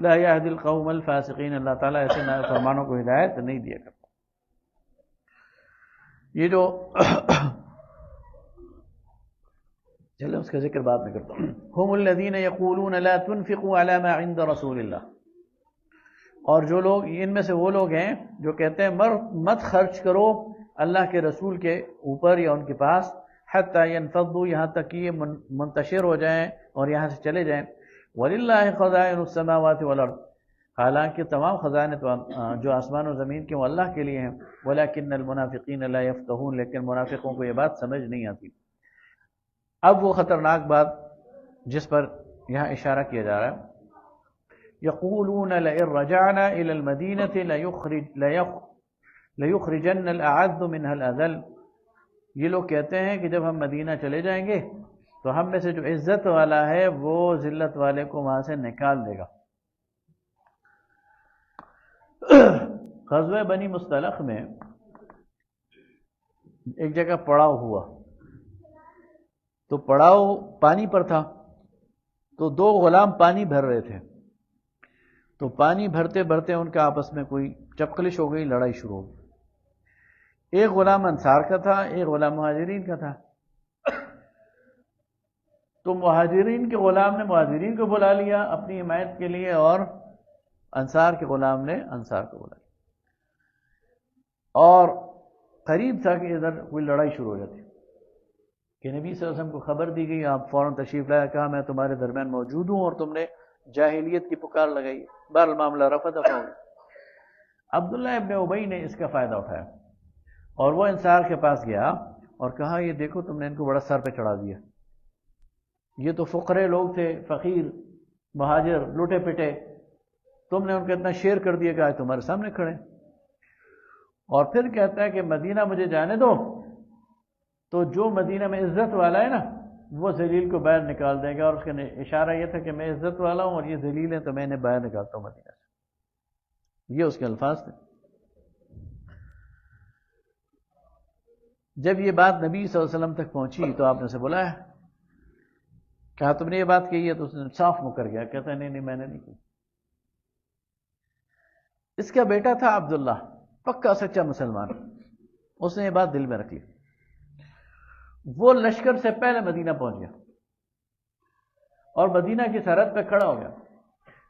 لا یہدی القوم الفاسقین، اللہ تعالیٰ ایسے نافرمانوں کو ہدایت نہیں دیا کرتا۔ یہ جو چلے اس کا ذکر بعد میں کرتا ہوں۔ ہم الذین یقولون لا تنفقوا علی ما عند رسول اللہ، اور جو لوگ، ان میں سے وہ لوگ ہیں جو کہتے ہیں مت خرچ کرو اللہ کے رسول کے اوپر یا ان کے پاس، حتی ینفضوا، یہاں تک کہ یہ منتشر ہو جائیں اور یہاں سے چلے جائیں۔ وَلِلَّهِ خَزَائِنُ السَّمَاوَاتِ وَالْأَرْضِ، حالانکہ تمام خزائن جو آسمان و زمین کے وہ اللہ کے لیے ہیں. وَلَكِنَّ الْمُنَافِقِينَ لَا يَفْقَهُونَ، لیکن منافقوں کو یہ بات سمجھ نہیں آتی. اب وہ خطرناک بات جس پر یہاں اشارہ کیا جا رہا ہے، يَقُولُونَ لَئِن رَجَعْنَا إِلَى الْمَدِينَةِ لَيُخْرِجَنَّ الْأَعَزُّ مِنْهَا الْأَذَلَّ. یہ لوگ کہتے ہیں کہ جب ہم مدینہ چلے جائیں گے تو ہم میں سے جو عزت والا ہے وہ ذلت والے کو وہاں سے نکال دے گا. غزوہ بنی مصطلق میں ایک جگہ پڑاؤ ہوا، تو پڑاؤ پانی پر تھا، تو دو غلام پانی بھر رہے تھے، تو پانی بھرتے بھرتے ان کا آپس میں کوئی چپکلش ہو گئی، لڑائی شروع ہو گئی. ایک غلام انصار کا تھا، ایک غلام مہاجرین کا تھا. تو مہاجرین کے غلام نے مہاجرین کو بلا لیا اپنی حمایت کے لیے، اور انصار کے غلام نے انصار کو بلا لیا. اور قریب تھا کہ ادھر کوئی لڑائی شروع ہو جاتی کہ نبی صلی اللہ علیہ وسلم کو خبر دی گئی، آپ فوراً تشریف لایا، کہا میں تمہارے درمیان موجود ہوں، اور تم نے جاہلیت کی پکار لگائی. بہرحال معاملہ رفع دفع ہو گیا. عبداللہ ابن ابی نے اس کا فائدہ اٹھایا اور وہ انصار کے پاس گیا اور کہا یہ دیکھو تم نے ان کو بڑا سر پہ چڑھا دیا، یہ تو فقرے لوگ تھے، فقیر مہاجر لوٹے پٹے، تم نے ان کا اتنا شیر کر دیا کہ آج تمہارے سامنے کھڑے. اور پھر کہتا ہے کہ مدینہ مجھے جانے دو، تو جو مدینہ میں عزت والا ہے نا وہ ذلیل کو باہر نکال دے گا. اور اس کا اشارہ یہ تھا کہ میں عزت والا ہوں اور یہ ذلیل ہے تو میں انہیں باہر نکالتا ہوں مدینہ سے. یہ اس کے الفاظ تھے. جب یہ بات نبی صلی اللہ علیہ وسلم تک پہنچی تو آپ نے اسے بلایا، کہا تم نے یہ بات کہی ہے؟ تو اس نے صاف مکر گیا، کہتا ہے نہیں میں نے نہیں کی. اس کا بیٹا تھا عبداللہ، پکا سچا مسلمان، اس نے یہ بات دل میں رکھ لی. وہ لشکر سے پہلے مدینہ پہنچ گیا اور مدینہ کی سرحد پہ کھڑا ہو گیا.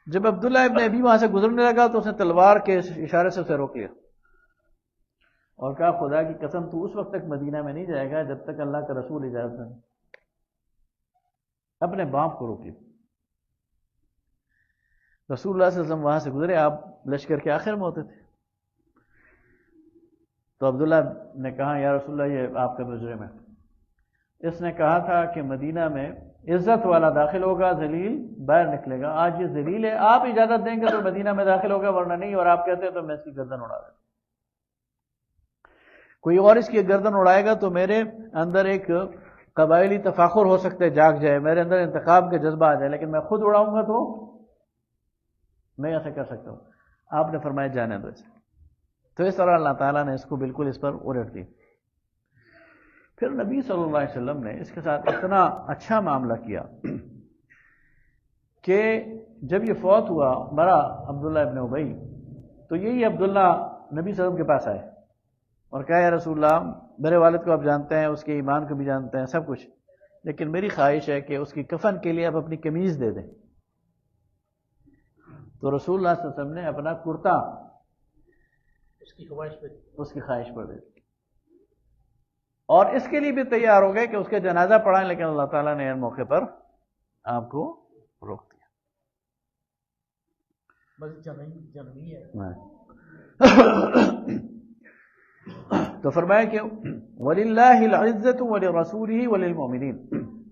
جب عبداللہ ابن ابی وہاں سے گزرنے لگا تو اس نے تلوار کے اشارے سے اسے روک لیا اور کہا خدا کی قسم تو اس وقت تک مدینہ میں نہیں جائے گا جب تک اللہ کا رسول اجازت نہ دے. اپنے باپ کو روک لیا. رسول اللہ صلی اللہ علیہ وسلم وہاں سے گزرے، آپ لشکر کے آخر میں ہوتے تھے. تو عبداللہ نے کہا یا رسول اللہ یہ آپ کا مجرم ہے. اس نے کہا تھا کہ مدینہ میں عزت والا داخل ہوگا، ذلیل باہر نکلے گا. آج یہ ذلیل ہے، آپ اجازت دیں گے تو مدینہ میں داخل ہوگا ورنہ نہیں، اور آپ کہتے ہیں تو میں اس کی گردن اڑا دوں. کوئی اور اس کی گردن اڑائے گا تو میرے اندر ایک قبائلی تفاخر ہو سکتا ہے جاگ جائے، میرے اندر انتخاب کا جذبہ آ جائے، لیکن میں خود اڑاؤں گا تو میں ایسا کر سکتا ہوں. آپ نے فرمایا جانے دو اسے. تو اس طرح اللہ تعالیٰ نے اس کو بالکل اس پر الٹ دی. پھر نبی صلی اللہ علیہ وسلم نے اس کے ساتھ اتنا اچھا معاملہ کیا کہ جب یہ فوت ہوا مرا عبداللہ ابن ابی، تو یہی عبداللہ نبی صلی اللہ علیہ وسلم کے پاس آئے اور کہا یا رسول اللہ میرے والد کو آپ جانتے ہیں، اس کے ایمان کو بھی جانتے ہیں سب کچھ، لیکن میری خواہش ہے کہ اس کی کفن کے لیے آپ اپنی قمیض دے دیں. تو رسول اللہ صلی اللہ علیہ وسلم نے اپنا کرتا اس کی خواہش پر دے دی اور اس کے لیے بھی تیار ہو گئے کہ اس کے جنازہ پڑھائیں، لیکن اللہ تعالیٰ نے اس موقع پر آپ کو روک دیا. تو فرمایا کہ وَلِلَّهِ الْعِزَّةُ وَلِرَسُولِهِ وَلِلْمُؤْمِنِينَ،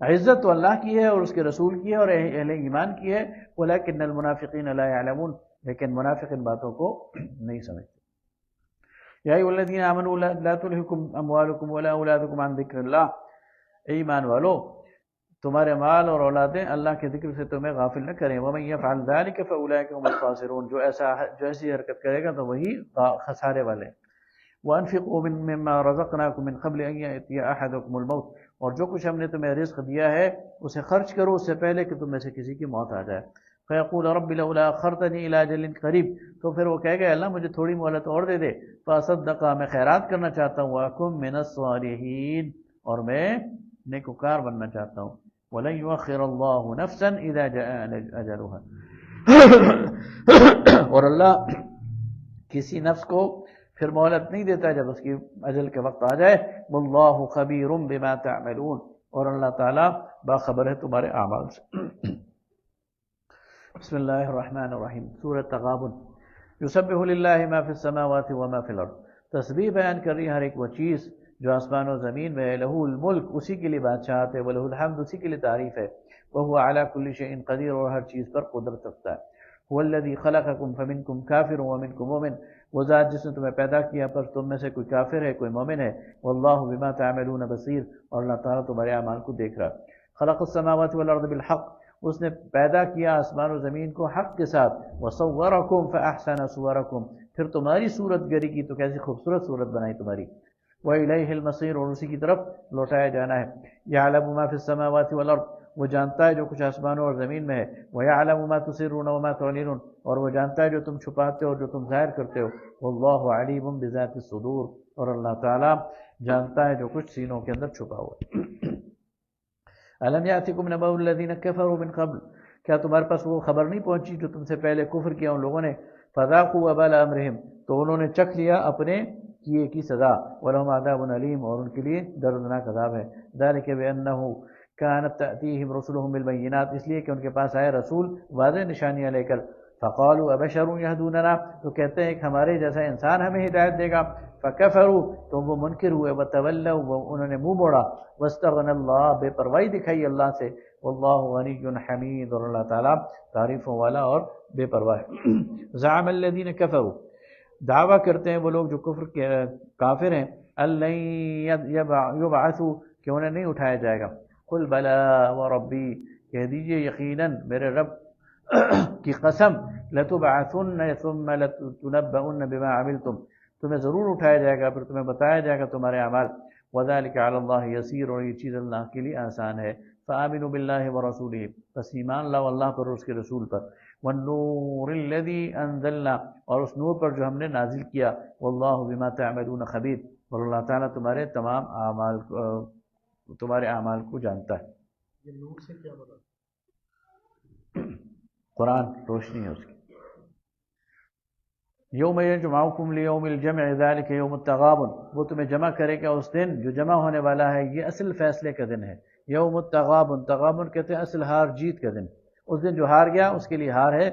عزت تو اللہ کی ہے اور اس کے رسول کی ہے اور اہل ایمان کی ہے. وَلَكِنَّ الْمُنَافِقِينَ لَا يَعْلَمُونَ، لیکن منافق ان باتوں کو نہیں سمجھتے. یا ایھا الذین آمنوا لا تلہکم اموالکم ولا اولادکم عن ذکر اللہ، اے ایمان والو تمہارے مال اور اولادیں اللہ کے ذکر سے تمہیں غافل نہ کریں. ومن یفعل ذلک فاولئک هم الخاسرون، جو ایسی حرکت کرے گا تو وہی خسارے والے. وانفقوا مما رزقناکم من قبل ان یأتی احدکم الموت، اور جو کچھ ہم نے تمہیں رزق دیا ہے اسے خرچ کرو اس سے پہلے کہ تم میں سے کسی کی موت آ جائے. فیقول رب لولا اخرتنی الی اجل قریب، تو پھر وہ کہے گا اللہ مجھے تھوڑی مہلت اور دے دے. فاصدق، میں خیرات کرنا چاہتا ہوں. واکن من الصالحین، اور میں نیکوکار بننا چاہتا ہوں. ولن یؤخر اللہ نفسا اذا جاء اجلها، اور اللہ کسی نفس کو پھر مہلت نہیں دیتا جب اس کی اجل کے وقت آ جائے. واللہ خبیر بما تعملون، اور اللہ تعالیٰ باخبر ہے تمہارے اعمال سے. بسم اللہ الرحمن الرحیم، سورۃ تغابن۔ یسبح للہ ما فی السماوات وما فی الارض، تسبیح بیان کر رہی ہے ہر ایک وہ چیز جو آسمان و زمین میں ہے، لہ الملک، اسی کے لیے بادشاہت ہے، ولہ الحمد، اسی کے لیے تعریف ہے، وہو علی کل شیء قدیر، اور ہر چیز پر قدرت رکھتا ہے۔ هو الذی خلقکم فمنکم کافر ومنکم مومن، وہ ذات جس نے تمہیں پیدا کیا پر تم میں سے کوئی کافر ہے کوئی مومن ہے، واللہ بما تعملون بصیر، اور اللہ تعالیٰ تمہارے اعمال کو دیکھ رہا ہے۔ خلق السماوات والارض بالحق، اس نے پیدا کیا آسمان و زمین کو حق کے ساتھ، وصورکم فاحسن صورکم، پھر تمہاری صورت گری کی تو کیسی خوبصورت صورت بنائی تمہاری، وإلیہ المصیر، اور اسی کی طرف لوٹایا جانا ہے۔ یعلم ما فی السماوات والارض، وہ جانتا ہے جو کچھ آسمانوں اور زمین میں ہے، وَيَعْلَمُ مَا تُسِرُّونَ وَمَا تُعْلِنُونَ، اور وہ جانتا ہے جو تم چھپاتے ہو اور جو تم ظاہر کرتے ہو، وَاللَّهُ عَلِيمٌ بِذَاتِ الصُّدُورِ، اور اللہ تعالیٰ جانتا ہے جو کچھ سینوں کے اندر چھپا ہوا ہے۔ أَلَمْ يَأْتِكُمْ نَبَأُ الَّذِينَ كَفَرُوا مِنْ قَبْلُ، کیا تمہارے پاس وہ خبر نہیں پہنچی جو تم سے پہلے کفر کیا ان لوگوں نے، فَذَاقُوا وَبَالَ أَمْرِهِمْ، تو انہوں نے چکھ لیا اپنے کیے کی سزا، وَلَهُمْ عَذَابٌ أَلِيمٌ، اور ان کے لیے دردناک عذاب ہے۔ ذَلِكَ بِأَنَّهُ كانت تأتيهم رسلهم بالبينات، اس لیے کہ ان کے پاس آئے رسول واضح نشانیاں لے کر، فقالوا ابشر يهدوننا، تو کہتے ہیں کہ ہمارے جیسا انسان ہمیں ہدایت دے گا، فکفروا، تو وہ منکر ہوئے، وتولوا، انہوں نے منہ موڑا، واستغنى اللہ، بے پرواہی دکھائی اللہ سے، واللہ غنی حمید، اور اللہ تعالیٰ تعریفوں والا اور بے پرواہ ہے۔ زعم الذین کفروا، دعویٰ کرتے ہیں وہ لوگ جو کافر ہیں، الن یبعثوا، کہ انہیں نہیں اٹھایا جائے گا، قل بلا وربی، کہہ دیجئے یقیناً میرے رب کی قسم، لتبعثن ثم لتنبؤن بما عملتم، تمہیں ضرور اٹھایا جائے گا پھر تمہیں بتایا جائے گا تمہارے اعمال، وذلك علی اللہ یسیر، اور یہ چیز اللہ کے لیے آسان ہے۔ فآمنوا باللہ ورسولہ، بس ایمان لاؤ اللہ پر اور اس کے رسول پر، والنور الذی انزلنا، اور اس نور پر جو ہم نے نازل کیا، واللہ بما تعملون خبیر، اور اللہ تعالیٰ تمہارے تمام اعمال کو جانتا ہے۔ یہ نور سے کیا بنا؟ قرآن روشنی ہے اس کی۔ یوم یجمعکم لیوم الجمع ذلک یوم التغابن، وہ تمہیں جمع کرے گا اس دن جو جمع ہونے والا ہے، یہ اصل فیصلے کا دن ہے۔ یوم التغابن، تغابن کہتے ہیں اصل ہار جیت کا دن، اس دن جو ہار گیا اس کے لیے ہار ہے،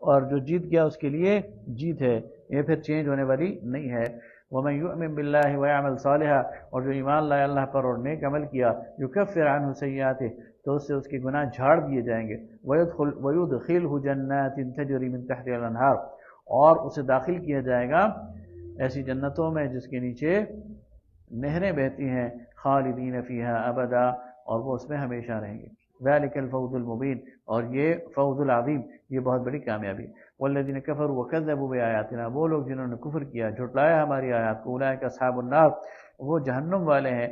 اور جو جیت گیا اس کے لیے جیت ہے، یہ پھر چینج ہونے والی نہیں ہے۔ وَمَن يُؤْمِن بِاللَّهِ وَيَعْمَلْ صَالِحًا، اور جو ایمان لائے اللہ پر اور نیک عمل کیا، يُكَفِّرْ عَنْهُ سَيِّئَاتِهِ، تو اس سے اس کے گناہ جھاڑ دیے جائیں گے، وَيُدْخِلْهُ جَنَّاتٍ تَجْرِي مِن تَحْتِهَا الْأَنْهَارُ، اور اسے داخل کیا جائے گا ایسی جنتوں میں جس کے نیچے نہریں بہتی ہیں، خالدین فیہا ابدا، اور وہ اس میں ہمیشہ رہیں گے۔ ذالک الفوز المبین، اور یہ فوز العظیم، یہ بہت بڑی کامیابی۔ والذین کفروا وکذبوا بآیاتنا، وہ لوگ جنہوں نے کفر کیا، جھٹلایا ہماری آیات کو، اولئک اصحاب النار، وہ جہنم والے ہیں،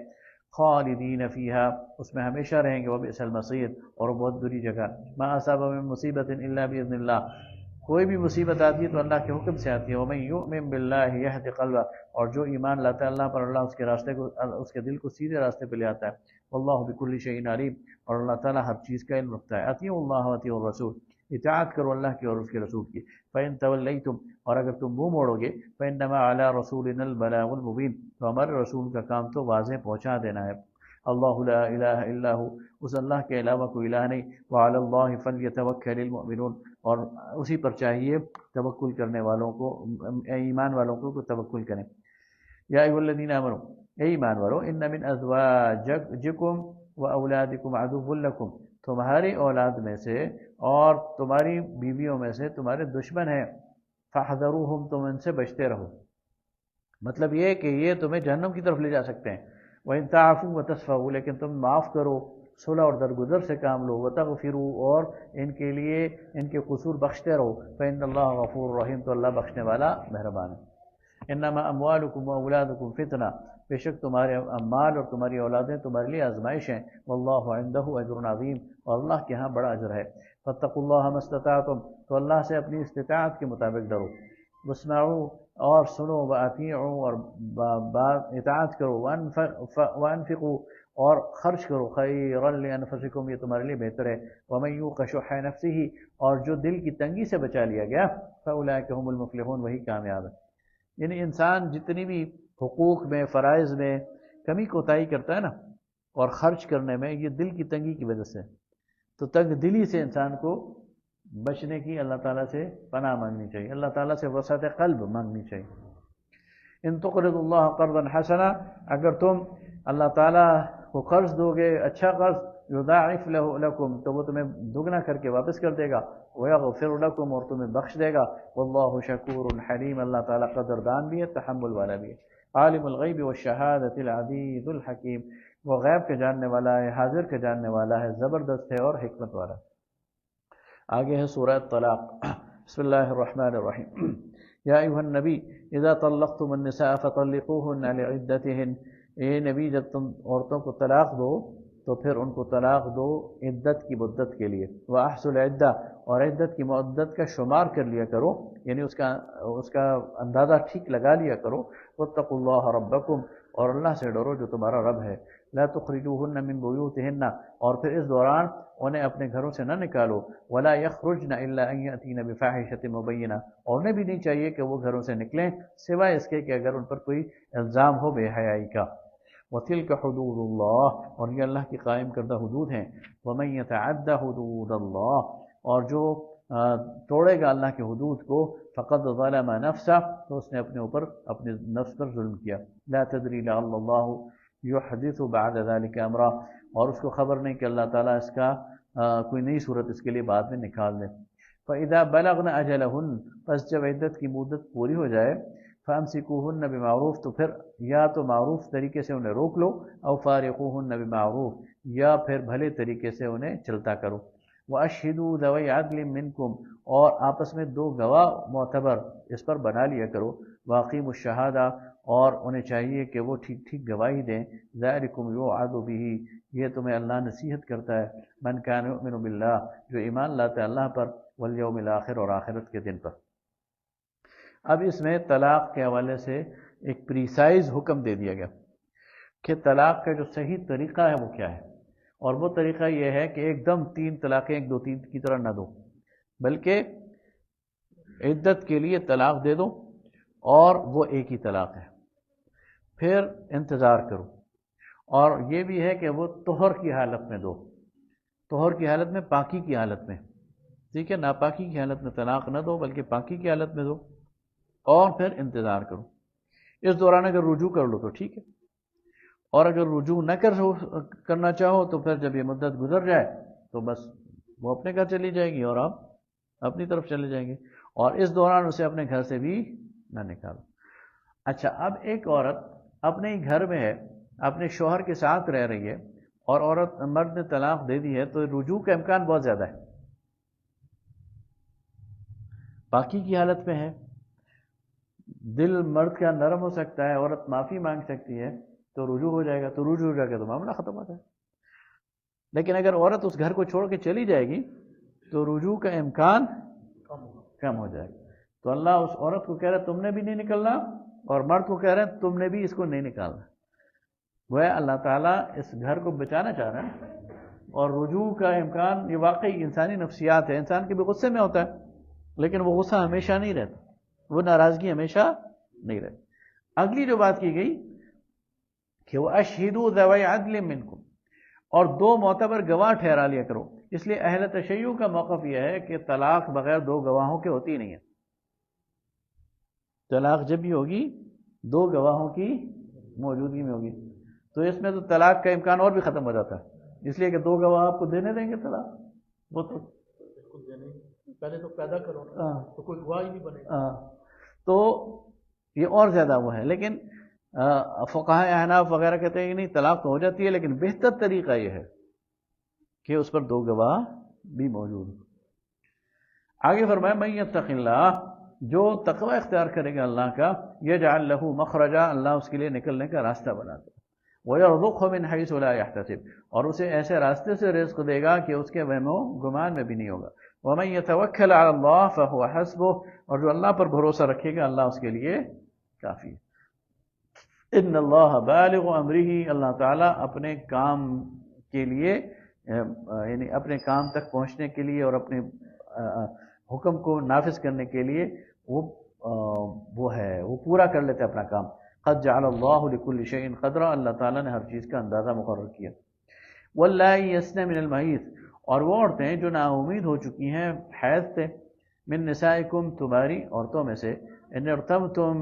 خالدین فیہا، اس میں ہمیشہ رہیں گے، وبئس المصیر، اور بہت بری جگہ۔ ما اصاب من مصیبت الا باذن اللہ، کوئی بھی مصیبت آتی ہے تو اللہ کے حکم سے آتی ہے۔ ومن یؤمن باللہ یہد قلبہ، اور جو ایمان لاتا ہے اللہ پر، اللہ اس کے راستے کو، اس کے دل کو سیدھے راستے پہ لے آتا ہے۔ واللہ بکل شیء علیم، اور اللہ تعالیٰ ہر چیز کا علم رکھتا ہے۔ اطیعوا اللہ واطیعوا الرسول، اطاعت کرو اللہ کی اور اس کے رسول کی۔ فإن تولیتم، اور اگر تم منہ موڑو گے، فإنما علی رسولنا البلاغ المبین، تو ہمارے رسول کا کام تو واضح پہنچا دینا ہے۔ اللہ لا الہ الا هو، اس اللہ کے علاوہ کوئی الہ نہیں، وعلی اللہ فلیتوکل المؤمنون، اور اسی پر چاہیے توکل کرنے والوں کو، ایمان والوں کو توکل کریں۔ یا ایھا الذین آمنوا، اے ایمان والو، ان من ازواجکم واولادکم عدو لکم، تمہاری اولاد میں سے اور تمہاری بیویوں میں سے تمہارے دشمن ہیں، فاحذروہم، تم ان سے بچتے رہو، مطلب یہ کہ یہ تمہیں جہنم کی طرف لے جا سکتے ہیں۔ وَإِن تَعْفُوا وَتَصْفَحُوا، لیکن تم معاف کرو، صلح اور درگزر سے کام لو، وَتَغْفِرُوا، اور ان کے لیے ان کے قصور بخشتے رہو، فإن اللہ غفور رحیم، تو اللہ بخشنے والا مہربان ہے۔ انما اموالکم واولادکم فتنہ، بے شک تمہارے مال اور تمہاری اولادیں تمہارے لیے آزمائش ہیں، واللہ عندہ اجر عظیم، اور اللہ کے ہاں بڑا اجر ہے۔ فاتقوا اللہ ما استطعتم، تو اللہ سے اپنی استطاعت کے مطابق ڈرو، واسمعوا، اور سنو، واطیعوا، اور اطاعت کرو، وانفقوا، اور خرچ کرو، خیرا لانفسکم، یہ تمہارے لیے بہتر ہے۔ ومن یوق شح نفسہ، اور جو دل کی تنگی سے بچا لیا گیا، فاولئک هم المفلحون، وہی کامیاب ہے۔ یعنی انسان جتنی بھی حقوق میں، فرائض میں کمی کوتاہی کرتا ہے نا، اور خرچ کرنے میں، یہ دل کی تنگی کی وجہ سے، تو تنگ دلی سے انسان کو بچنے کی اللہ تعالیٰ سے پناہ مانگنی چاہیے، اللہ تعالیٰ سے وسعت قلب مانگنی چاہیے۔ ان تقرض اللہ قرضا حسنا، اگر تم اللہ تعالیٰ کو قرض دو گے اچھا قرض، یضاعف لکم، تو وہ تمہیں دگنا کر کے واپس کر دے گا، ویغفر لکم، اور تمہیں بخش دے گا، واللہ شکور حلیم، اللہ تعالیٰ قدردان بھی ہے، تحمل والا بھی ہے۔ عالم الغیب والشہادۃ العزیز الحکیم، وہ غیب کے جاننے والا ہے، حاضر کے جاننے والا ہے، زبردست ہے اور حکمت والا۔ آگے ہے سورہ طلاق، بسم اللہ الرحمن الرحیم۔ یا ایھا النبی اذا طلقتم النساء فطلقوهن لعدتهن، اے نبی جب تم عورتوں کو طلاق دو تو پھر ان کو طلاق دو عدت کی مدت کے لیے، وَأَحْصُوا الْعِدَّةَ، اور عدت کی مدت کا شمار کر لیا کرو، یعنی اس کا اندازہ ٹھیک لگا لیا کرو، وَاتَّقُوا اللَّهَ رَبَّكُمْ، اور اللہ سے ڈرو جو تمہارا رب ہے، لَا تُخْرِجُوهُنَّ مِن بُيُوتِهِنَّ، اور پھر اس دوران انہیں اپنے گھروں سے نہ نکالو، وَلَا يَخْرُجْنَ إِلَّا أَن يَأْتِينَ بِفَاحِشَةٍ مُبَيِّنَةٍ، اور انہیں بھی نہیں چاہیے کہ وہ گھروں سے نکلیں سوائے اس کے کہ اگر ان پر کوئی الزام ہو بے حیائی کا۔ وَتِلْكَ حُدُودُ اللَّهِ، اور یہ اللہ کی قائم کردہ حدود ہیں، وَمَن يَتَعَدَّ حُدُودَ اللَّهِ، اور جو توڑے گا اللہ کے حدود کو، فقد ظلم نفسہ، تو اس نے اپنے اوپر اپنے نفس پر ظلم کیا۔ لا تدری لعل اللہ یحدث بعد ذلك امرا، اور اس کو خبر نہیں کہ اللہ تعالیٰ اس کا کوئی نئی صورت اس کے لیے بعد میں نکال دے۔ فاذا بلغن اجلہن، پس جب عدت کی مدت پوری ہو جائے، فامسکوہن بمعروف، تو پھر یا تو معروف طریقے سے انہیں روک لو، او فارقوہن بمعروف، یا پھر بھلے طریقے سے انہیں چلتا کرو۔ وَأَشْهِدُوا ذَوَيْ عَدْلٍ مِّنْكُمْ، اور آپس میں دو گواہ معتبر اس پر بنا لیا کرو، وَأَقِيمُوا الشَّهَادَةَ، اور انہیں چاہیے کہ وہ ٹھیک ٹھیک گواہی دیں، ذَلِكُمْ يُوعَظُ بِهِ، یہ تمہیں اللہ نصیحت کرتا ہے، مَنْ كَانَ يُؤْمِنُ بِاللَّهِ، جو ایمان لاتا ہے اللہ پر، وَالْيَوْمِ الْآخِرِ، اور آخرت کے دن پر۔ اب اس میں طلاق کے حوالے سے ایک پریسائز حکم دے دیا گیا کہ طلاق کا جو صحیح طریقہ ہے وہ کیا ہے، اور وہ طریقہ یہ ہے کہ ایک دم 3 طلاقیں 1 2 3 کی طرح نہ دو، بلکہ عدت کے لیے طلاق دے دو، اور وہ ایک ہی طلاق ہے، پھر انتظار کرو، اور یہ بھی ہے کہ وہ طہر کی حالت میں دو، طہر کی حالت میں، پاکی کی حالت میں، ٹھیک ہے، ناپاکی کی حالت میں طلاق نہ دو بلکہ پاکی کی حالت میں دو، اور پھر انتظار کرو۔ اس دوران اگر رجوع کر لو تو ٹھیک ہے، اور اگر رجوع نہ کرنا چاہو تو پھر جب یہ مدت گزر جائے تو بس وہ اپنے گھر چلی جائے گی اور آپ اپنی طرف چلے جائیں گے، اور اس دوران اسے اپنے گھر سے بھی نہ نکالو۔ اچھا، اب ایک عورت اپنے ہی گھر میں ہے، اپنے شوہر کے ساتھ رہ رہی ہے، اور مرد نے طلاق دے دی ہے، تو رجوع کا امکان بہت زیادہ ہے، پاکی کی حالت میں ہے، دل مرد کا نرم ہو سکتا ہے، عورت معافی مانگ سکتی ہے، تو رجوع ہو جائے گا، تو رجوع ہو جائے گا تو معاملہ ختم ہوتا ہے۔ لیکن اگر عورت اس گھر کو چھوڑ کے چلی جائے گی تو رجوع کا امکان کم ہو جائے گا، تو اللہ اس عورت کو کہہ رہا ہے تم نے بھی نہیں نکلنا، اور مرد کو کہہ رہے ہیں تم نے بھی اس کو نہیں نکالنا۔ وہ اللہ تعالیٰ اس گھر کو بچانا چاہ رہا ہے، اور رجوع کا امکان یہ واقعی انسانی نفسیات ہے، انسان کے بھی غصے میں ہوتا ہے، لیکن وہ غصہ ہمیشہ نہیں رہتا، وہ ناراضگی ہمیشہ نہیں رہتی۔ اگلی جو بات کی گئی کہ وہ اشہدوا ذوی عدل منکم، اور 2 معتبر گواہ ٹھہرا لیا کرو۔ اس لیے اہل تشیع کا موقف یہ ہے کہ طلاق بغیر 2 گواہوں کے ہوتی نہیں ہے، طلاق جب بھی ہوگی 2 گواہوں کی موجودگی میں ہوگی، تو اس میں تو طلاق کا امکان اور بھی ختم ہو جاتا ہے، اس لیے کہ 2 گواہ آپ کو دینے دیں گے طلاق، وہ تو پہلے تو پیدا کرو نا، تو کوئی گواہ ہی نہیں بنے گا، تو یہ اور زیادہ وہ ہے۔ لیکن فقہاء احناف وغیرہ کہتے ہیں کہ نہیں، طلاق تو ہو جاتی ہے، لیکن بہتر طریقہ یہ ہے کہ اس پر 2 گواہ بھی موجود ہوں۔ آگے فرمایا من یتق اللہ، جو تقوی اختیار کرے گا اللہ کا، یجعل لہ مخرجا، اللہ اس کے لیے نکلنے کا راستہ بناتا ہے، وَيَرْزُقْهُ مِنْ حَيْثُ لَا يَحْتَسِبُ، اور اسے ایسے راستے سے رزق دے گا کہ اس کے وہم و گمان میں بھی نہیں ہوگا۔ وَمَن يَتَوَكَّلْ عَلَى اللَّهِ فَهُوَ حَسْبُهُ، اور جو اللہ پر بھروسہ رکھے گا اللہ اس کے لیے کافی ہے۔ ان اللہ بالغ امرہ، اللہ تعالیٰ اپنے کام کے لیے، یعنی اپنے کام تک پہنچنے کے لیے اور اپنے حکم کو نافذ کرنے کے لیے وہ ہے، وہ پورا کر لیتے اپنا کام۔ قد جعل اللہ لکل شیء قدرا، اللہ تعالیٰ نے ہر چیز کا اندازہ مقرر کیا۔ واللائي یئسن من المحیض، اور وہ عورتیں جو نا امید ہو چکی ہیں حیض سے، من نسائکم تمہاری عورتوں میں سے، ان ارتبتم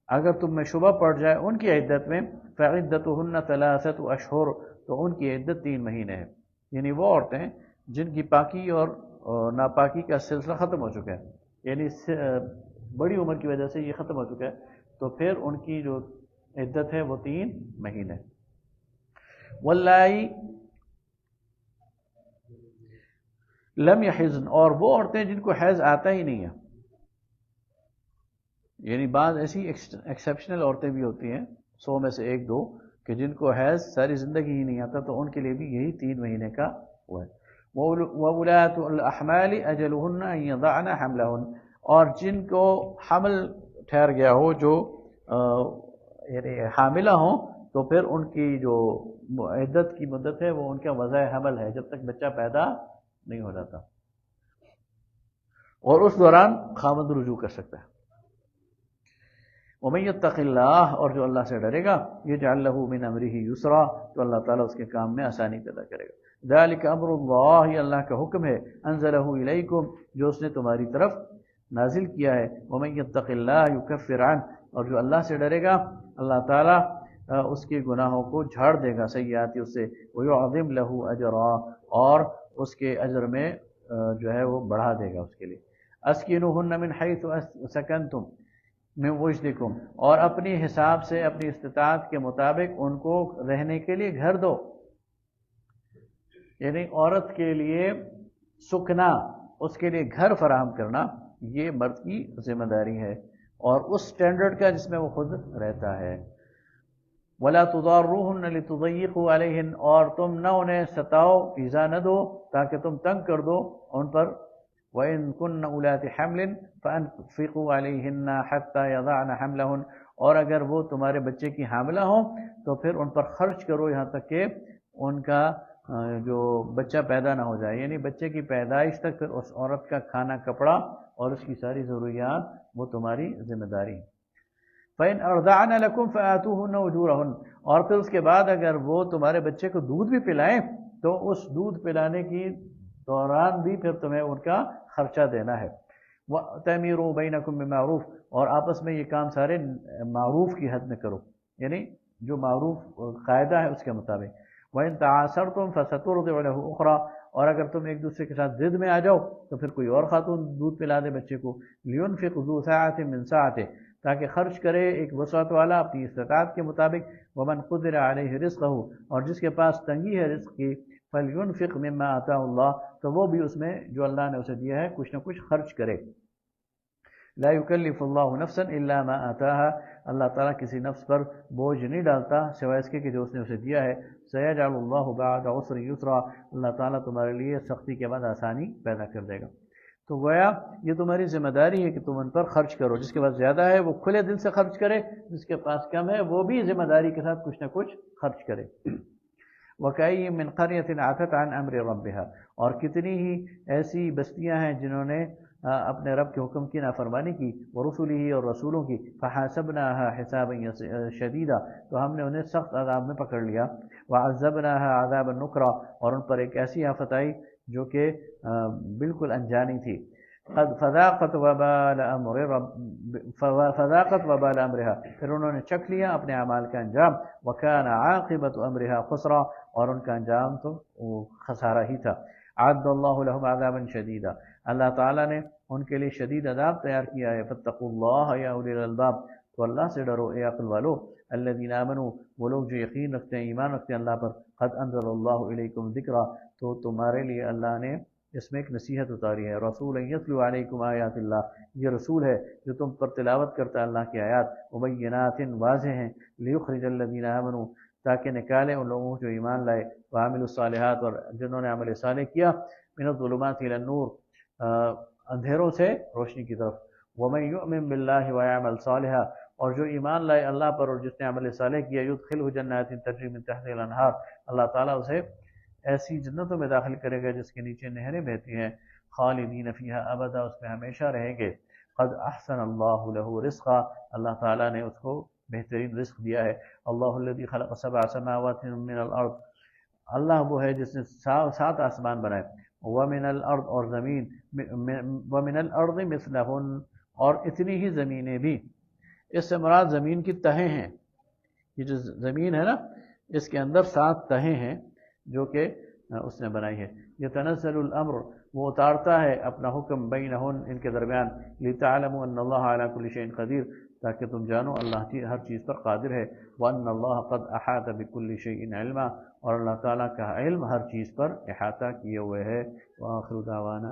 اگر تم میں شبہ پڑ جائے ان کی عدت میں، فعدتہن ثلاثۃ اشہر تو ان کی عدت 3 مہینے ہے. یعنی وہ عورتیں جن کی پاکی اور ناپاکی کا سلسلہ ختم ہو چکا ہے، یعنی بڑی عمر کی وجہ سے یہ ختم ہو چکا ہے، تو پھر ان کی جو عدت ہے وہ 3 مہینے. واللائی لم یحزن اور وہ عورتیں جن کو حیض آتا ہی نہیں ہے، یعنی بعض ایسی ایکسیپشنل عورتیں بھی ہوتی ہیں 100 میں سے 1-2 کہ جن کو حیض ساری زندگی ہی نہیں آتا، تو ان کے لیے بھی یہی 3 مہینے کا ہوا ہے. وَأُولَاتُ الْأَحْمَالِ أَجَلُهُنَّ أَن يَضَعْنَ حَمْلَهُنَّ اور جن کو حمل ٹھہر گیا ہو، جو یعنی حاملہ ہوں، تو پھر ان کی جو عدت کی مدت ہے وہ ان کا وضع حمل ہے، جب تک بچہ پیدا نہیں ہو جاتا، اور اس دوران خاوند رجوع کر سکتا ہے. وَمَن يَتَّقِ اللَّهَ اور جو اللہ سے ڈرے گا، يَجْعَل لَّهُ مِنْ أَمْرِهِ يُسْرًا تو اللہ تعالیٰ اس کے کام میں آسانی پیدا کرے گا. ذَلِكَ أَمْرُ اللَّهِ یہ اللہ کا حکم ہے، أَنزَلَهُ إِلَيْكُمْ جو اس نے تمہاری طرف نازل کیا ہے. وَمَن يَتَّقِ اللَّهَ يُكَفِّرْ عَنْهُ اور جو اللہ سے ڈرے گا اللہ تعالیٰ اس کے گناہوں کو جھاڑ دے گا، سیئات اس سے، وَيُعْظِمْ لَهُ أَجْرًا اور اس کے اجر میں جو ہے وہ بڑھا دے گا اس کے لیے. أَسْكِنُوهُنَّ مِنْ حَيْثُ سَكَنْتُمْ من وجدکم اور اپنی حساب سے اپنی استطاعت کے مطابق ان کو رہنے کے لیے گھر دو. یعنی عورت کے لیے سکنا، اس کے لیے گھر فراہم کرنا، یہ مرد کی ذمہ داری ہے، اور اس سٹینڈرڈ کا جس میں وہ خود رہتا ہے. وَلَا تُضَارُّوهُنَّ لِتُضَيِّقُوا عَلَيْهِنَّ اور تم نہ انہیں ستاؤ، ایذا نہ دو تاکہ تم تنگ کر دو ان پر. وَإِن كُنَّ أُولَاتِ حَمْلٍ فَأَنفِقُوا عَلَيْهِنَّ حَتَّى يَضَعْنَ حَمْلَهُنَّ اور اگر وہ تمہارے بچے کی حاملہ ہوں تو پھر ان پر خرچ کرو یہاں تک کہ ان کا جو بچہ پیدا نہ ہو جائے، یعنی بچے کی پیدائش تک پھر اس عورت کا کھانا کپڑا اور اس کی ساری ضروریات وہ تمہاری ذمہ داری ہے. فَإِنْ أَرْضَعْنَ لَكُمْ فَآتُوهُنَّ أُجُورَهُنَّ اور پھر اس کے بعد اگر وہ تمہارے بچے کو دودھ بھی پلائیں تو اس دودھ پلانے کی دوران بھی پھر تمہیں ان کا خرچہ دینا ہے. وَأَتَمِرُوا بَيْنَكُمْ بِمَعْرُوفٍ اور آپس میں یہ کام سارے معروف کی حد میں کرو، یعنی جو معروف قاعدہ ہے اس کے مطابق. وَإِن تَعَاسَرْتُمْ فَسَتُرْضِعُ لَهُ أُخْرَىٰ اور اگر تم ایک دوسرے کے ساتھ ضد میں آ جاؤ تو پھر کوئی اور خاتون دودھ پلا دے بچے کو. لِيُنْفِقْ ذُو سَعَةٍ مِّن سَعَتِهِ تاکہ خرچ کرے ایک وسعت والا اپنی استطاعت کے مطابق. وَمَنْ قُدِرَ عَلَيْهِ رِزْقُهُ اور جس کے پاس تنگی ہے رزق کی، فَلْيُنْفِقْ مِمَّا آتَاهُ اللَّهُ تو وہ بھی اس میں جو اللہ نے اسے دیا ہے کچھ نہ کچھ خرچ کرے. لا يكلف اللہ نفسا الا ما آتاها اللہ تعالیٰ کسی نفس پر بوجھ نہیں ڈالتا سوائے اس کے کہ جو اس نے اسے دیا ہے. سيجعل اللہ بعد عسر یسرا اللہ تعالیٰ تمہارے لیے سختی کے بعد آسانی پیدا کر دے گا. تو گویا یہ تمہاری ذمہ داری ہے کہ تم ان پر خرچ کرو، جس کے پاس زیادہ ہے وہ کھلے دل سے خرچ کرے، جس کے پاس کم ہے وہ بھی ذمہ داری کے ساتھ کچھ نہ کچھ خرچ کرے. وَكَأَيٍّ مِّن قَرْيَةٍ عَتَتْ عَنْ أَمْرِ رَبِّهَا اور کتنی ہی ایسی بستیاں ہیں جنہوں نے اپنے رب کے حکم کی نافرمانی کی، وَرُسُلِهِ اور رسولوں کی. فَحَاسَبْنَاهَا حِسَابًا شَدِيدًا تو ہم نے انہیں سخت عذاب میں پکڑ لیا. وَعَذَّبْنَاهَا عَذَابًا نُكْرًا اور ان پر ایک ایسی آفت آئی جو کہ بالکل انجانی تھی. فَذَاقَتْ وَبَالَ أَمْرِهَا پھر انہوں نے چکھ لیا اپنے اعمال کا انجام. وَكَانَ عَاقِبَةُ أَمْرِهَا خُسْرًا اور ان کا انجام تو خسارہ ہی تھا. عَدَّ اللَّهُ لَهُمْ عَذَابًا شَدِيدًا اللہ تعالیٰ نے ان کے لیے شدید عذاب تیار کیا ہے. فَاتَّقُوا اللَّهَ يَا أُولِي الْأَلْبَابِ تو اللہ سے ڈرو اے عقل والو. الَّذِينَ آمَنُوا وہ لوگ جو یقین رکھتے ہیں، ایمان رکھتے ہیں اللہ پر. قَدْ أَنزَلَ اللَّهُ إِلَيْكُمْ ذِكْرًا تو تمہارے لیے اللہ نے اس میں ایک نصیحت اتاری ہے. رَسُولًا يَتْلُو عَلَيْكُمْ آيَاتِ اللَّهِ یہ رسول ہے جو تم پر تلاوت کرتا ہے اللہ کی آیات. مُبَيِّنَاتٍ واضح ہیں. لِيُخْرِجَ الَّذِينَ آمَنُوا تاکہ نکالے ان لوگوں جو ایمان لائے. وَعَمِلُوا الصَّالِحَاتِ اور جنہوں نے عمل صالح کیا. مِنَ الظُّلُمَاتِ إِلَى النُّورِ اندھیروں سے روشنی کی طرف. وَمَن يُؤْمِن بِاللَّهِ وَيَعْمَلْ صَالِحًا اور جو ایمان لائے اللہ پر اور جس نے عمل صالح کیا. يُدْخِلْهُ جَنَّاتٍ تَجْرِي مِن تَحْتِهَا الْأَنْهَارُ اللہ تعالیٰ اسے ایسی جنتوں میں داخل کرے گا جس کے نیچے نہریں بہتی ہیں. خالدین فیہا ابدا اس میں ہمیشہ رہیں گے. قد احسن اللہ له رزقا اللہ تعالیٰ نے اس کو بہترین رزق دیا ہے. اللہ الذی خلق سبع سماوات من الارض اللہ وہ ہے جس نے 7 آسمان بنائے، وَمِنَ الْأَرْضِ اور زمین، وَمِنَ الْأَرْضِ مِثْلَهُنَّ اور اتنی ہی زمینیں بھی، اس سے مراد زمین کی تہیں ہیں، یہ جو زمین ہے نا اس کے اندر 7 تہیں ہیں جو کہ اس نے بنائی ہے۔ يتنزل الامر وہ اتارتا ہے اپنا حکم بینہن ان کے درمیان، لتعلموا ان اللہ علی کل شیء قدیر تاکہ تم جانو اللہ ہر چیز پر قادر ہے، وان اللہ قد احاط بكل شیء علما اور اللہ تعالیٰ کا علم ہر چیز پر احاطہ کیے ہوئے ہے۔ وآخر دعوانا